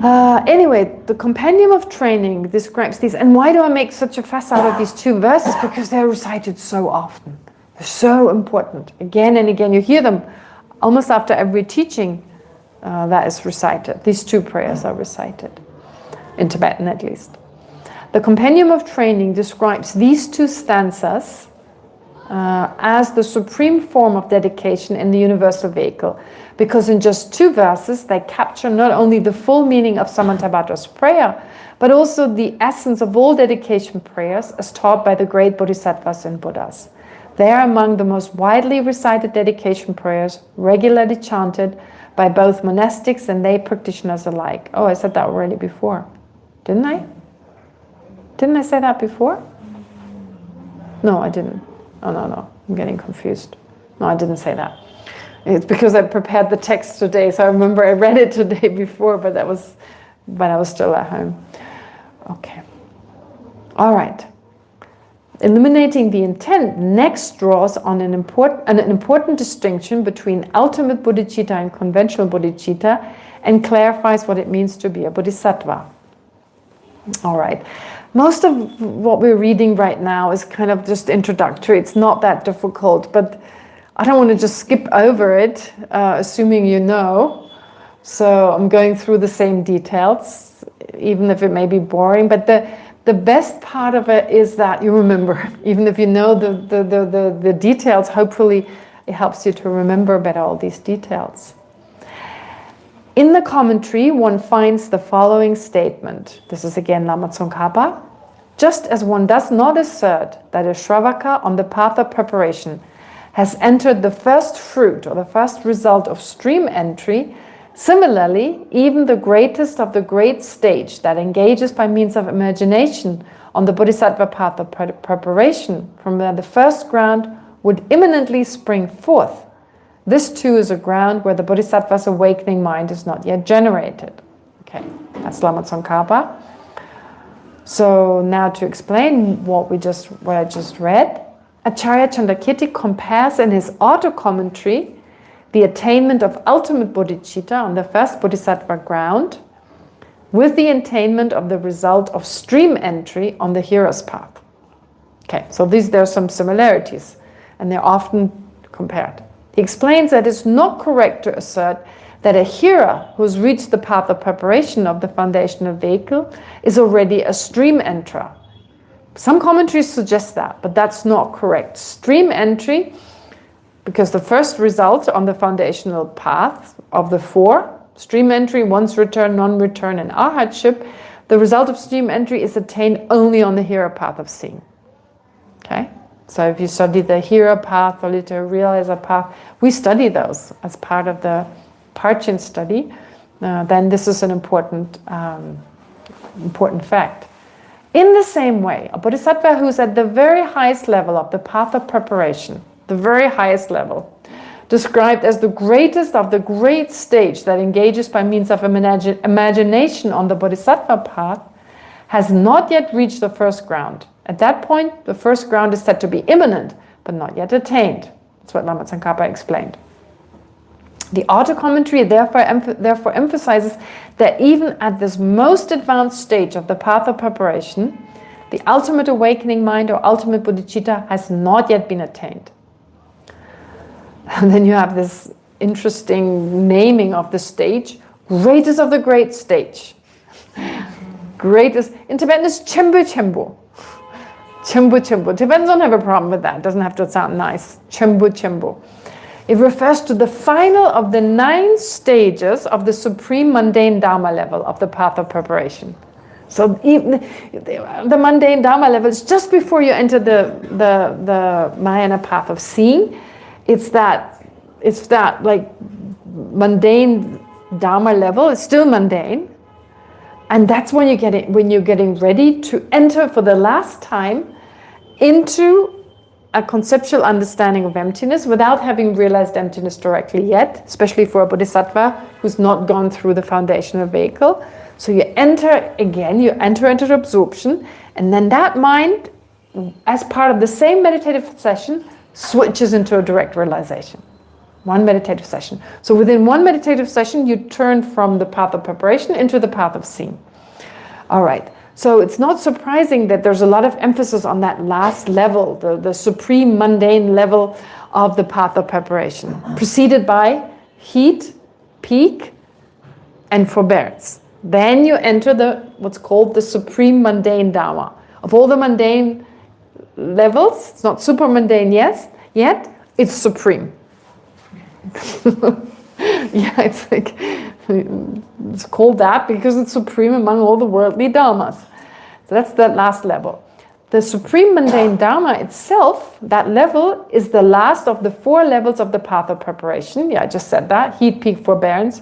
Anyway, the Compendium of Training describes these. And why do I make such a fuss out of these 2 verses? Because they're recited so often. They're so important. Again and again. You hear them almost after every teaching that is recited. These 2 prayers are recited, in Tibetan at least. The Compendium of Training describes these 2 stanzas as the supreme form of dedication in the universal vehicle, because in just 2 verses they capture not only the full meaning of Samantabhadra's prayer, but also the essence of all dedication prayers as taught by the great bodhisattvas and Buddhas. They are among the most widely recited dedication prayers, regularly chanted by both monastics and lay practitioners alike. Oh, I said that already before, didn't I? Didn't I say that before? No, I didn't. Oh, no. I'm getting confused. No, I didn't say that. It's because I prepared the text today, so I remember I read it today before, but that was when I was still at home. Okay. All right. Eliminating the intent next draws on an important distinction between ultimate bodhicitta and conventional bodhicitta and clarifies what it means to be a bodhisattva. All right. Most of what we're reading right now is kind of just introductory. It's not that difficult, but I don't want to just skip over it, assuming you know. So I'm going through the same details, even if it may be boring. But the best part of it is that you remember, even if you know the details, hopefully it helps you to remember better all these details. In the commentary, one finds the following statement. This is again Lama Tsongkhapa. Just as one does not assert that a Shravaka on the path of preparation has entered the first fruit or the first result of stream entry, similarly, even the greatest of the great stage that engages by means of imagination on the Bodhisattva path of preparation, from where the first ground would imminently spring forth, this too is a ground where the Bodhisattva's awakening mind is not yet generated. Okay, that's Lama Tsongkhapa. So now to explain what I just read, Acharya Chandrakirti compares in his auto-commentary the attainment of ultimate bodhicitta on the first bodhisattva ground with the attainment of the result of stream entry on the hero's path. Okay, so there are some similarities, and they're often compared. He explains that it's not correct to assert that a hearer who's reached the path of preparation of the foundational vehicle is already a stream enterer. Some commentaries suggest that, but that's not correct. Stream entry, because the first result on the foundational path of the four, stream entry, once return, non-return, and arhatship, the result of stream entry is attained only on the hero path of seeing. Okay? So if you study the hero path or literal realizer path, we study those as part of the Parchin study, then this is an important fact. In the same way, a bodhisattva who's at the very highest level of the path of preparation, the very highest level, described as the greatest of the great stage that engages by means of imagination on the bodhisattva path, has not yet reached the first ground. At that point, the first ground is said to be imminent, but not yet attained. That's what Lama Tsongkhapa explained. The auto-commentary therefore emphasizes that even at this most advanced stage of the path of preparation, the ultimate awakening mind or ultimate bodhicitta has not yet been attained. And then you have this interesting naming of the stage, greatest of the great stage. Greatest, in Tibetan is Chembu Chembu. Chembu Chembu. Tibetans don't have a problem with that. It doesn't have to sound nice. Chembu Chembu. It refers to the final of the 9 stages of the supreme mundane Dharma level of the path of preparation. So even the mundane Dharma level is just before you enter the Mahayana path of seeing. It's that like mundane Dharma level. It's still mundane, and that's when you're getting ready to enter for the last time into a conceptual understanding of emptiness without having realized emptiness directly yet, especially for a bodhisattva who's not gone through the foundational vehicle. So you enter into absorption, and then that mind, as part of the same meditative session, switches into a direct realization. One meditative session. So within one meditative session, you turn from the path of preparation into the path of seeing. All right. So it's not surprising that there's a lot of emphasis on that last level, the supreme mundane level of the path of preparation, preceded by heat, peak, and forbearance. Then you enter what's called the supreme mundane Dharma. Of all the mundane levels, it's not super mundane yet, it's supreme. Yeah, it's like, it's called that because it's supreme among all the worldly dharmas. So that's that last level. The supreme mundane Dharma itself, that level, is the last of the 4 levels of the path of preparation. Yeah, I just said that. Heat, peak, forbearance,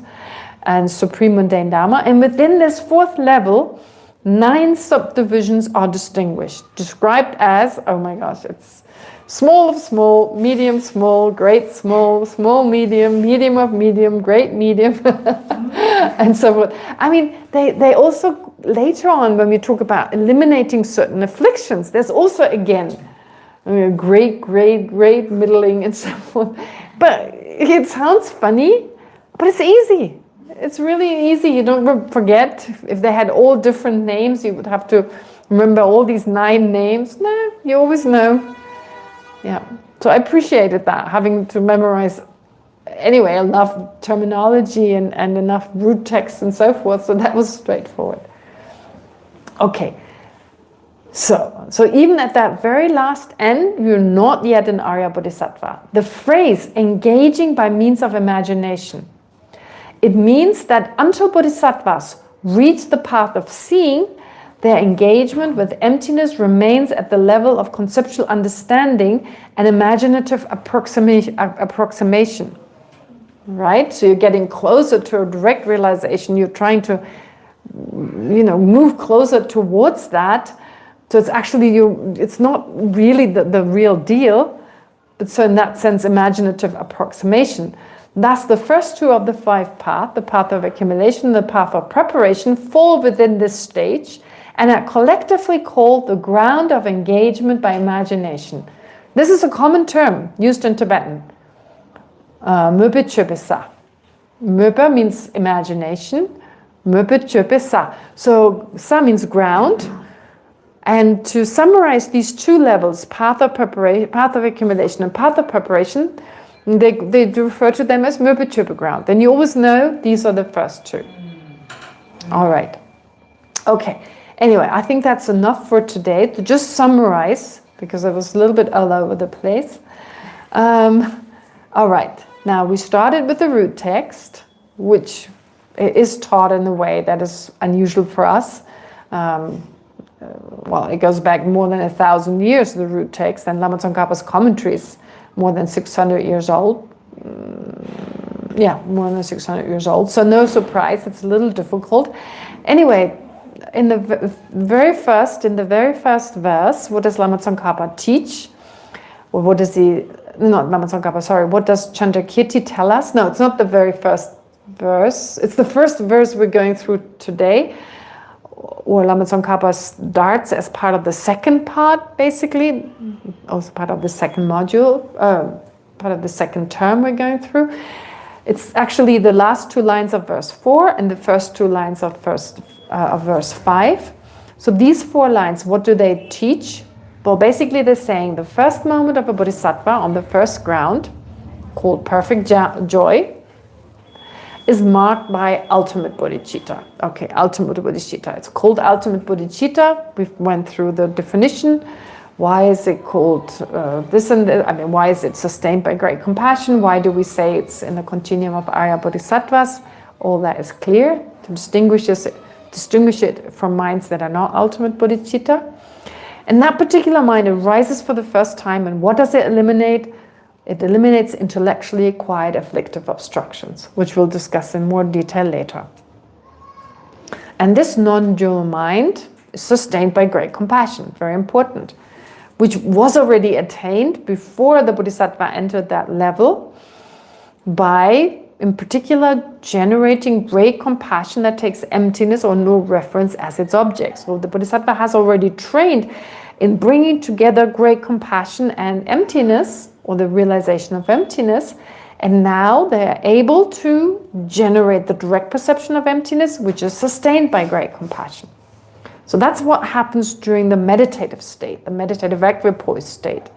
and supreme mundane Dharma. And within this 4th level, 9 subdivisions are distinguished, described as, oh my gosh, it's small of small, medium small, great small, small medium, medium of medium, great medium, and so forth. I mean, they also, later on when we talk about eliminating certain afflictions, there's also, again, great, great, great, middling, and so forth. But it sounds funny, but it's easy. It's really easy. You don't forget. If they had all different names, you would have to remember all these 9 names. No, you always know. Yeah. So I appreciated that, having to memorize anyway enough terminology and enough root text and so forth. So that was straightforward. Okay. So even at that very last end, you're not yet an Arya Bodhisattva. The phrase engaging by means of imagination, it means that until bodhisattvas reach the path of seeing, their engagement with emptiness remains at the level of conceptual understanding and imaginative approximation. Right? So you're getting closer to a direct realization. You're trying to, move closer towards that. So it's actually it's not really the real deal, but so in that sense, imaginative approximation. Thus, the first 2 of the 5 paths, the path of accumulation, the path of preparation, fall within this stage and are collectively called the ground of engagement by imagination. This is a common term used in Tibetan. Möpe chöpe sa. Möpe means imagination. Möpe chöpe sa. So sa means ground. And to summarize these 2 levels, path of preparation, path of accumulation, and path of preparation, they refer to them as Möpe chöpe ground. Then you always know these are the first 2. All right. Okay. Anyway, I think that's enough for today. To just summarize, because I was a little bit all over the place. All right. Now, we started with the root text, which is taught in a way that is unusual for us. Well, it goes back more than 1,000 years, the root text, and Lama Tsongkhapa's commentaries, more than 600 years old. More than 600 years old. So no surprise, it's a little difficult. Anyway, in the very first verse, what does Lama Tsongkhapa teach? Or what does what does Chandrakirti tell us? No, it's not the very first verse. It's the first verse we're going through today, where Lama Tsongkhapa starts as part of the second part, basically, also part of the second module, part of the second term we're going through. It's actually the last 2 lines of verse 4 and the first 2 lines of verse 5. So these 4 lines, what do they teach? Well, basically they're saying the first moment of a bodhisattva on the first ground, called perfect joy, is marked by ultimate bodhicitta. Okay, ultimate bodhicitta. It's called ultimate bodhicitta. We went through the definition. Why is it called this and that? I mean, why is it sustained by great compassion? Why do we say it's in the continuum of Arya Bodhisattvas? All that is clear to distinguish it from minds that are not ultimate bodhicitta. And that particular mind arises for the first time, and what does it eliminate? It eliminates intellectually acquired afflictive obstructions, which we'll discuss in more detail later. And this non-dual mind is sustained by great compassion, very important, which was already attained before the Bodhisattva entered that level by, in particular, generating great compassion that takes emptiness or no reference as its object. So the Bodhisattva has already trained in bringing together great compassion and emptiness, or the realization of emptiness, and now they are able to generate the direct perception of emptiness, which is sustained by great compassion. So that's what happens during the meditative state, the meditative equipoise state.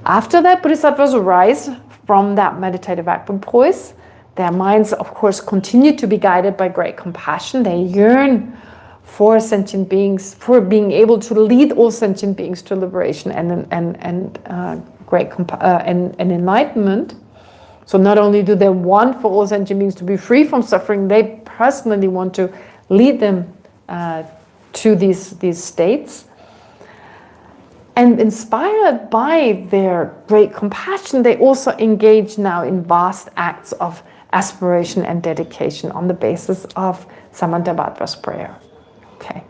After that, bodhisattvas arise from that meditative equipoise. Their minds, of course, continue to be guided by great compassion. They yearn for sentient beings, for being able to lead all sentient beings to liberation and enlightenment. So not only do they want for all sentient beings to be free from suffering, they personally want to lead them to these states. And inspired by their great compassion, they also engage now in vast acts of aspiration and dedication on the basis of Samantabhadras prayer. Okay.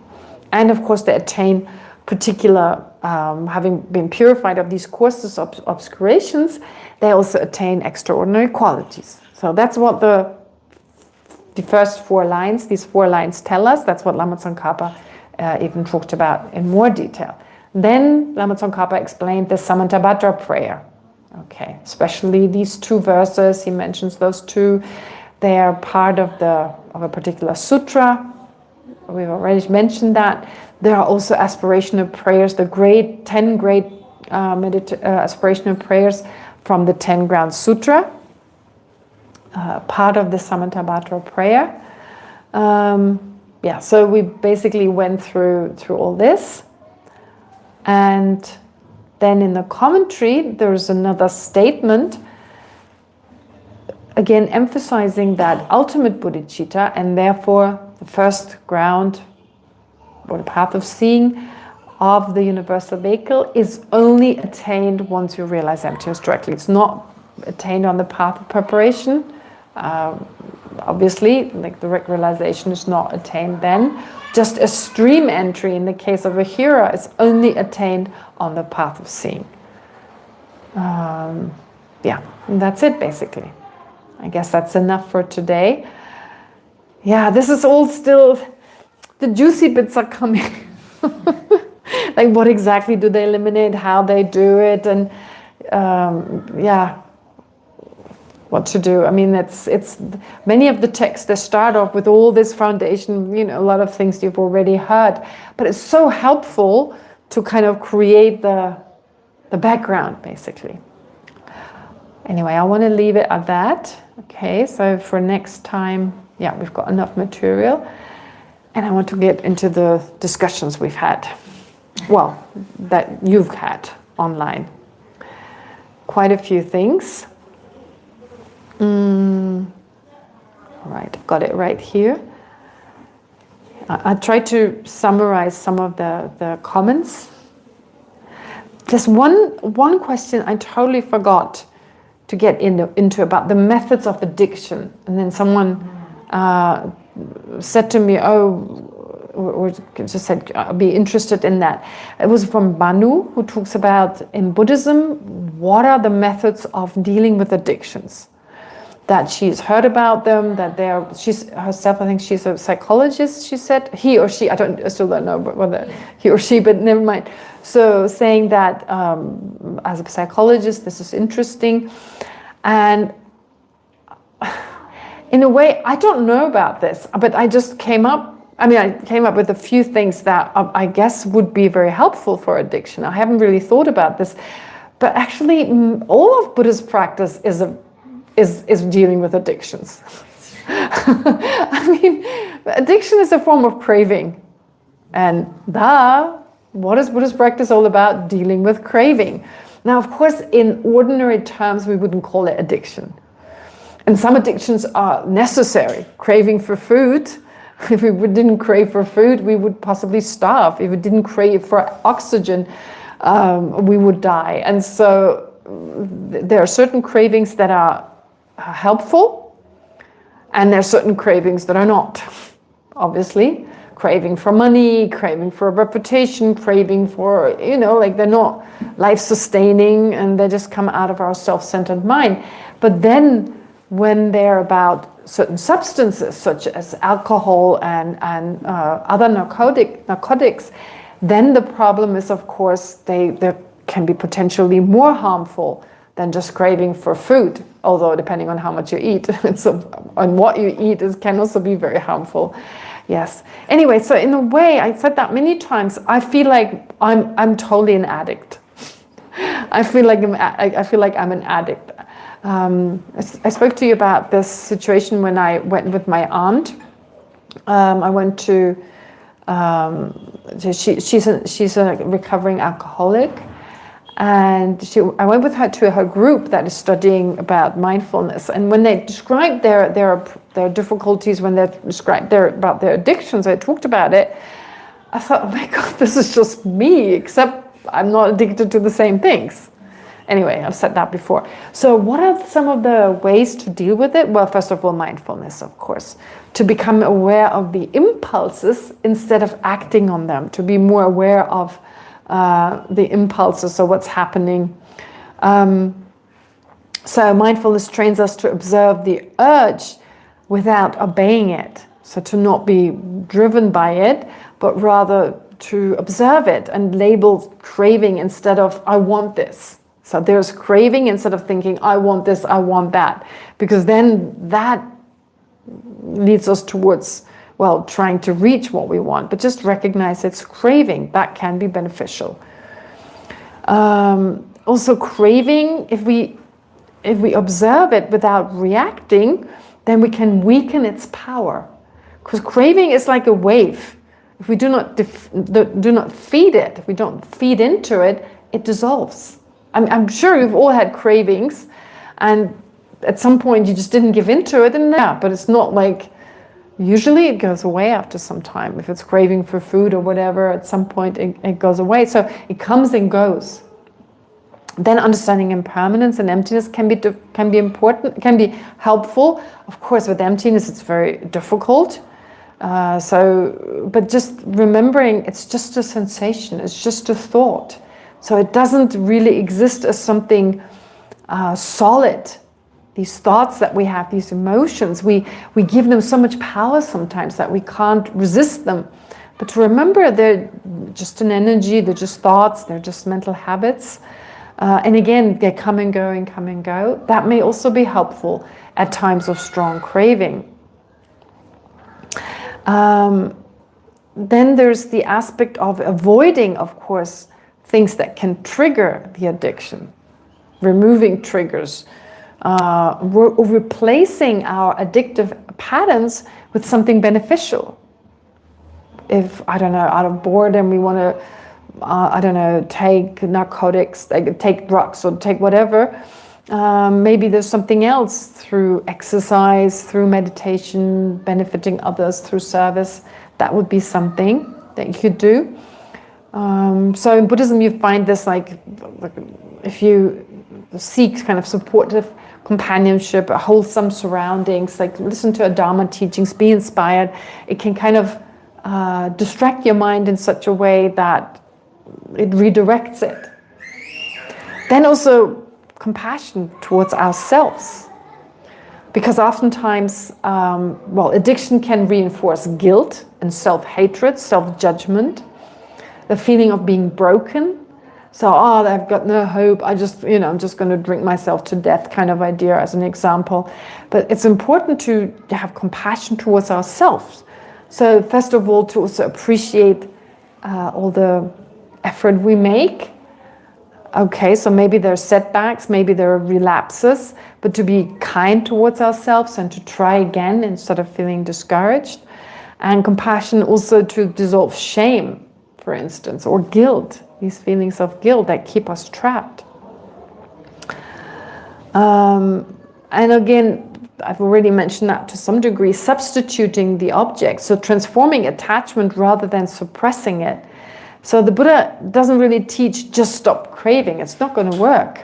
And of course, they attain particular, having been purified of these courses of obscurations, they also attain extraordinary qualities. So that's what the first 4 lines, these 4 lines tell us. That's what Lama Tsongkhapa even talked about in more detail. Then Lama Tsongkhapa explained the Samantabhadra prayer. Okay, especially these 2 verses, he mentions those 2. They are part of a particular sutra. We've already mentioned that. There are also aspirational prayers, the 10 great aspirational prayers from the 10 Ground Sutra, part of the Samantabhadra prayer. So we basically went through all this. And then in the commentary, there's another statement, again emphasizing that ultimate bodhicitta, and therefore the first ground or the path of seeing of the universal vehicle, is only attained once you realize emptiness directly. It's not attained on the path of preparation. Obviously, like direct realization is not attained then. Just a stream entry in the case of a hearer is only attained on the path of seeing. And that's it basically. I guess that's enough for today. Yeah, this is all still, the juicy bits are coming. Like what exactly do they eliminate, how they do it, and what to do. I mean, it's many of the texts, they start off with all this foundation, a lot of things you've already heard, but it's so helpful to kind of create the background basically. Anyway, I want to leave it at that. Okay, so for next time, we've got enough material, and I want to get into the discussions we've had. Well, that you've had online. Quite a few things. All right, I've got it right here. I tried to summarize some of the comments. There's one question I totally forgot to get into about the methods of addiction. And then someone said to me, or just said, I'll be interested in that. It was from Banu, who talks about, in Buddhism, what are the methods of dealing with addictions? That she's heard about them, that she's herself, I think she's a psychologist, she said. He or she, I still don't know whether he or she, but never mind. So saying that as a psychologist, this is interesting. And in a way, I don't know about this, but I just came up with a few things that I guess would be very helpful for addiction. I haven't really thought about this, but actually all of Buddhist practice is dealing with addictions. I mean, addiction is a form of craving. And what is Buddhist practice all about? Dealing with craving. Now, of course, in ordinary terms, we wouldn't call it addiction. And some addictions are necessary. Craving for food. If we didn't crave for food, we would possibly starve. If we didn't crave for oxygen, we would die. And so there are certain cravings that are helpful, and there are certain cravings that are not. Obviously, craving for money, craving for a reputation, craving for, they're not life-sustaining, and they just come out of our self-centered mind. But then when they're about certain substances, such as alcohol and other narcotics, then the problem is, of course, they can be potentially more harmful than just craving for food, although depending on how much you eat, on what you eat, can also be very harmful. Yes. Anyway, so in a way, I said that many times, I feel like I'm totally an addict. I feel like I'm an addict. I spoke to you about this situation when I went with my aunt. I went to, she's a recovering alcoholic, and I went with her to her group that is studying about mindfulness. And when they described their difficulties, when they described about their addictions, they talked about it, I thought, oh my God, this is just me, except I'm not addicted to the same things. Anyway, I've said that before. So what are some of the ways to deal with it? Well, first of all, mindfulness, of course. To become aware of the impulses instead of acting on them. To be more aware of the impulses, so what's happening. So mindfulness trains us to observe the urge without obeying it. So to not be driven by it, but rather to observe it and label craving instead of I want this. So there's craving instead of thinking I want this, I want that. Because then that leads us towards, well, trying to reach what we want. But just recognize it's craving. That can be beneficial. Also craving, if we observe it without reacting, then we can weaken its power. Because craving is like a wave. If we do not feed it, if we don't feed into it, it dissolves. I'm sure you've all had cravings, and at some point you just didn't give into it, and yeah, but it's not like, usually it goes away after some time. If it's craving for food or whatever, at some point it goes away. So it comes and goes. Then understanding impermanence and emptiness can be important, can be helpful. Of course, with emptiness, it's very difficult. But just remembering it's just a sensation, it's just a thought. So it doesn't really exist as something solid. These thoughts that we have, these emotions, we give them so much power sometimes that we can't resist them. But to remember, they're just an energy, they're just thoughts, they're just mental habits. And again, they come and go and come and go. That may also be helpful at times of strong craving. Then there's the aspect of avoiding, of course, things that can trigger the addiction. Removing triggers. Replacing our addictive patterns with something beneficial. If, I don't know, out of boredom we want to take narcotics, take drugs or take whatever, maybe there's something else through exercise, through meditation, benefiting others through service. That would be something that you could do. So in Buddhism you find this like if you seek kind of supportive companionship, wholesome surroundings, like listen to a Dharma teachings, be inspired, it can kind of distract your mind in such a way that it redirects it. Then also compassion towards ourselves. Because oftentimes, addiction can reinforce guilt and self-hatred, self-judgment, the feeling of being broken. So, I've got no hope, I'm just going to drink myself to death kind of idea as an example. But it's important to have compassion towards ourselves. So first of all, to also appreciate all the effort we make. Okay, so maybe there are setbacks, maybe there are relapses, but to be kind towards ourselves and to try again instead of feeling discouraged. And compassion also to dissolve shame, for instance, or guilt, these feelings of guilt that keep us trapped. And again, I've already mentioned that to some degree, substituting the object, so transforming attachment rather than suppressing it. So the Buddha doesn't really teach just stop craving. It's not going to work.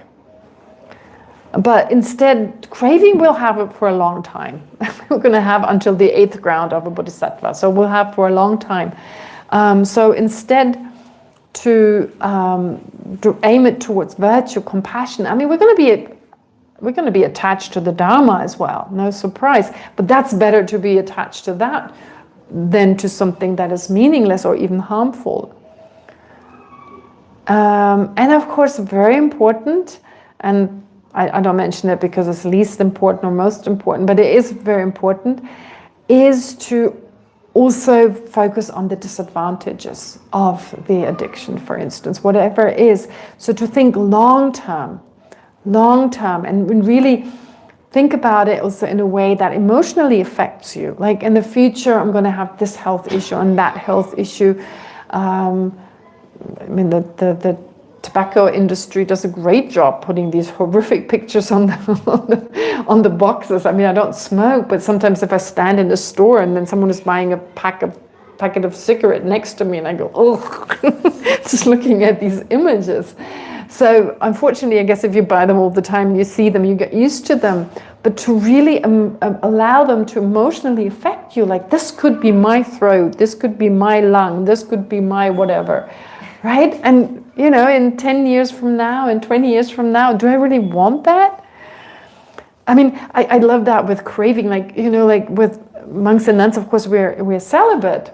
But instead, craving we'll have it for a long time. We're going to have until the 8th ground of a bodhisattva. So we'll have for a long time. So instead, to aim it towards virtue, compassion. I mean, we're going to be attached to the Dharma as well. No surprise. But that's better to be attached to that than to something that is meaningless or even harmful. And of course, very important, and I don't mention it because it's least important or most important, but it is very important, is to also focus on the disadvantages of the addiction, for instance, whatever it is. So to think long term, and really think about it also in a way that emotionally affects you. Like in the future, I'm going to have this health issue and that health issue. I mean, the tobacco industry does a great job putting these horrific pictures on the boxes. I mean, I don't smoke, but sometimes if I stand in the store and then someone is buying a packet of cigarette next to me and I go, oh, just looking at these images. So unfortunately, I guess if you buy them all the time, you see them, you get used to them. But to really allow them to emotionally affect you, like this could be my throat, this could be my lung, this could be my whatever, right? And you know, in 10 years from now, in 20 years from now, do I really want that? I mean, I love that with craving, like, you know, like with monks and nuns, of course, we're celibate.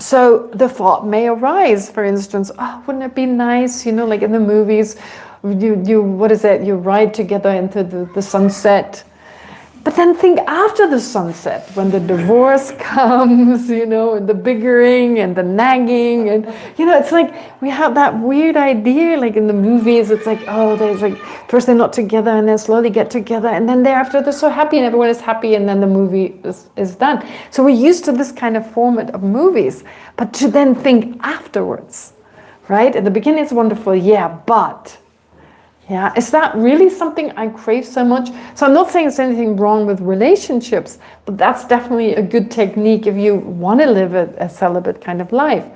So the thought may arise, for instance, oh, wouldn't it be nice, you know, like in the movies, you what is it, you ride together into the sunset. But then think after the sunset, when the divorce comes, you know, and the bickering and the nagging, and, you know, it's like we have that weird idea, like in the movies, it's like, oh, there's like, first they're not together and then slowly get together, and then thereafter they're so happy and everyone is happy, and then the movie is done. So we're used to this kind of format of movies, but to then think afterwards, right? At the beginning it's wonderful, yeah, but... yeah, is that really something I crave so much? So I'm not saying there's anything wrong with relationships, but that's definitely a good technique if you want to live a celibate kind of life.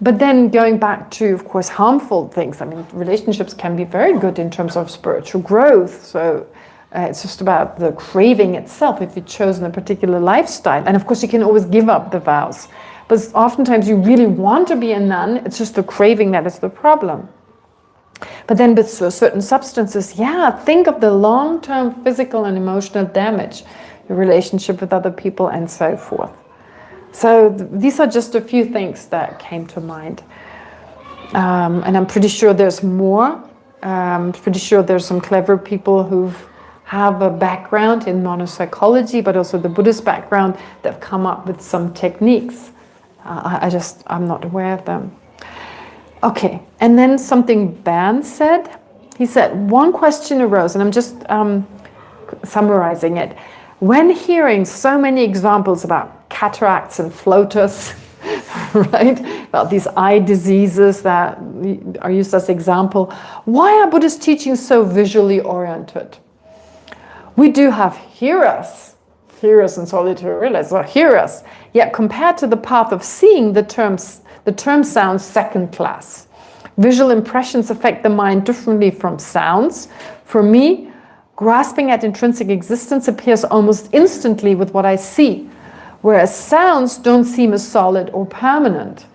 But then going back to, of course, harmful things. I mean, relationships can be very good in terms of spiritual growth. So it's just about the craving itself, if you've chosen a particular lifestyle. And of course, you can always give up the vows. But oftentimes you really want to be a nun, it's just the craving that is the problem. But then with certain substances, yeah, think of the long-term physical and emotional damage, your relationship with other people and so forth. So these are just a few things that came to mind. And I'm pretty sure there's more. I'm pretty sure there's some clever people who have a background in monopsychology, but also the Buddhist background, that have come up with some techniques. I'm not aware of them. Okay, and then something Ban said. He said, one question arose, and I'm just summarizing it. When hearing so many examples about cataracts and floaters, right, about these eye diseases that are used as example, why are Buddhist teachings so visually oriented? We do have hearers in solitary realize, or hearers, yet compared to the path of seeing, the term sounds second class. Visual impressions affect the mind differently from sounds. For me, grasping at intrinsic existence appears almost instantly with what I see, whereas sounds don't seem as solid or permanent.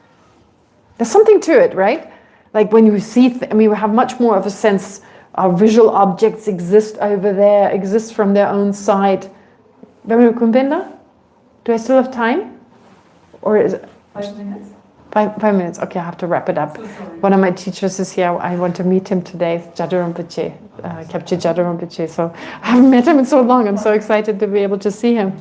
There's something to it, right? Like when you see, we have much more of a sense our visual objects exist over there, exist from their own side. Do I still have time? Or is it 5 minutes? 5 minutes. Okay, I have to wrap it up. So sorry. One of my teachers is here. I want to meet him today, Jadu Rinpoche, Kepche Jadu Rinpoche. So I haven't met him in so long. I'm so excited to be able to see him.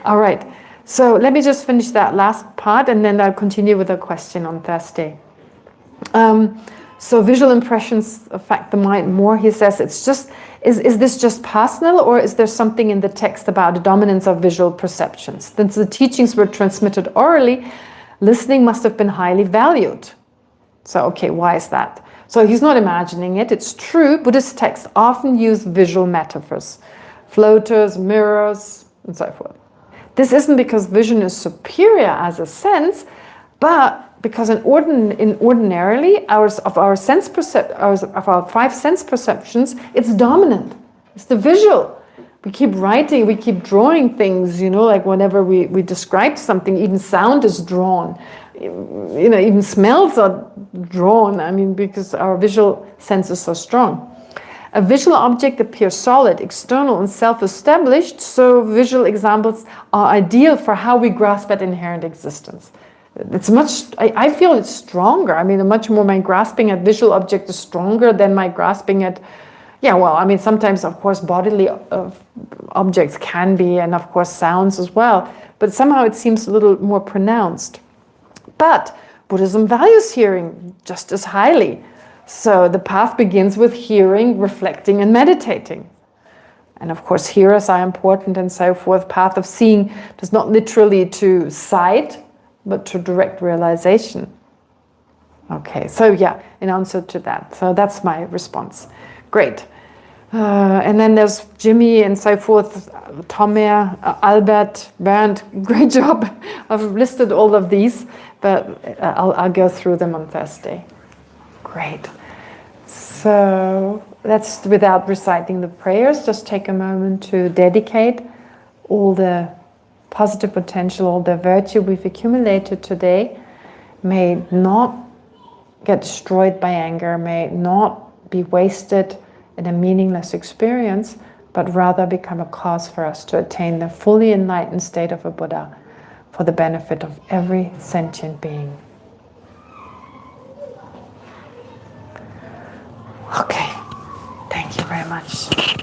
All right. So let me just finish that last part, and then I'll continue with a question on Thursday. So visual impressions affect the mind more. He says it's just, is this just personal, or is there something in the text about the dominance of visual perceptions? Since the teachings were transmitted orally, listening must have been highly valued. So, okay, why is that? So he's not imagining it. It's true. Buddhist texts often use visual metaphors, floaters, mirrors, and so forth. This isn't because vision is superior as a sense, but because ordinarily of our 5 sense perceptions, it's dominant. It's the visual. We keep writing, we keep drawing things, you know, like whenever we describe something, even sound is drawn. You know, even smells are drawn, I mean, because our visual sense is so strong. A visual object appears solid, external, and self-established, so visual examples are ideal for how we grasp at inherent existence. It's I feel it's stronger. I mean, much more my grasping at visual object is stronger than my grasping at, yeah, well, I mean, sometimes, of course, bodily objects can be, and of course, sounds as well, but somehow it seems a little more pronounced. But Buddhism values hearing just as highly. So the path begins with hearing, reflecting, and meditating. And of course, hearers are important and so forth. Path of seeing does not literally to sight, but to direct realization. Okay, so yeah, in answer to that. So that's my response. Great. And then there's Jimmy and so forth, Tomer, Albert, Bernd. Great job. I've listed all of these, but I'll go through them on Thursday. Great. So that's without reciting the prayers. Just take a moment to dedicate all the positive potential, all the virtue we've accumulated today. May it not get destroyed by anger, may it not be wasted in a meaningless experience, but rather become a cause for us to attain the fully enlightened state of a Buddha for the benefit of every sentient being. Okay, thank you very much.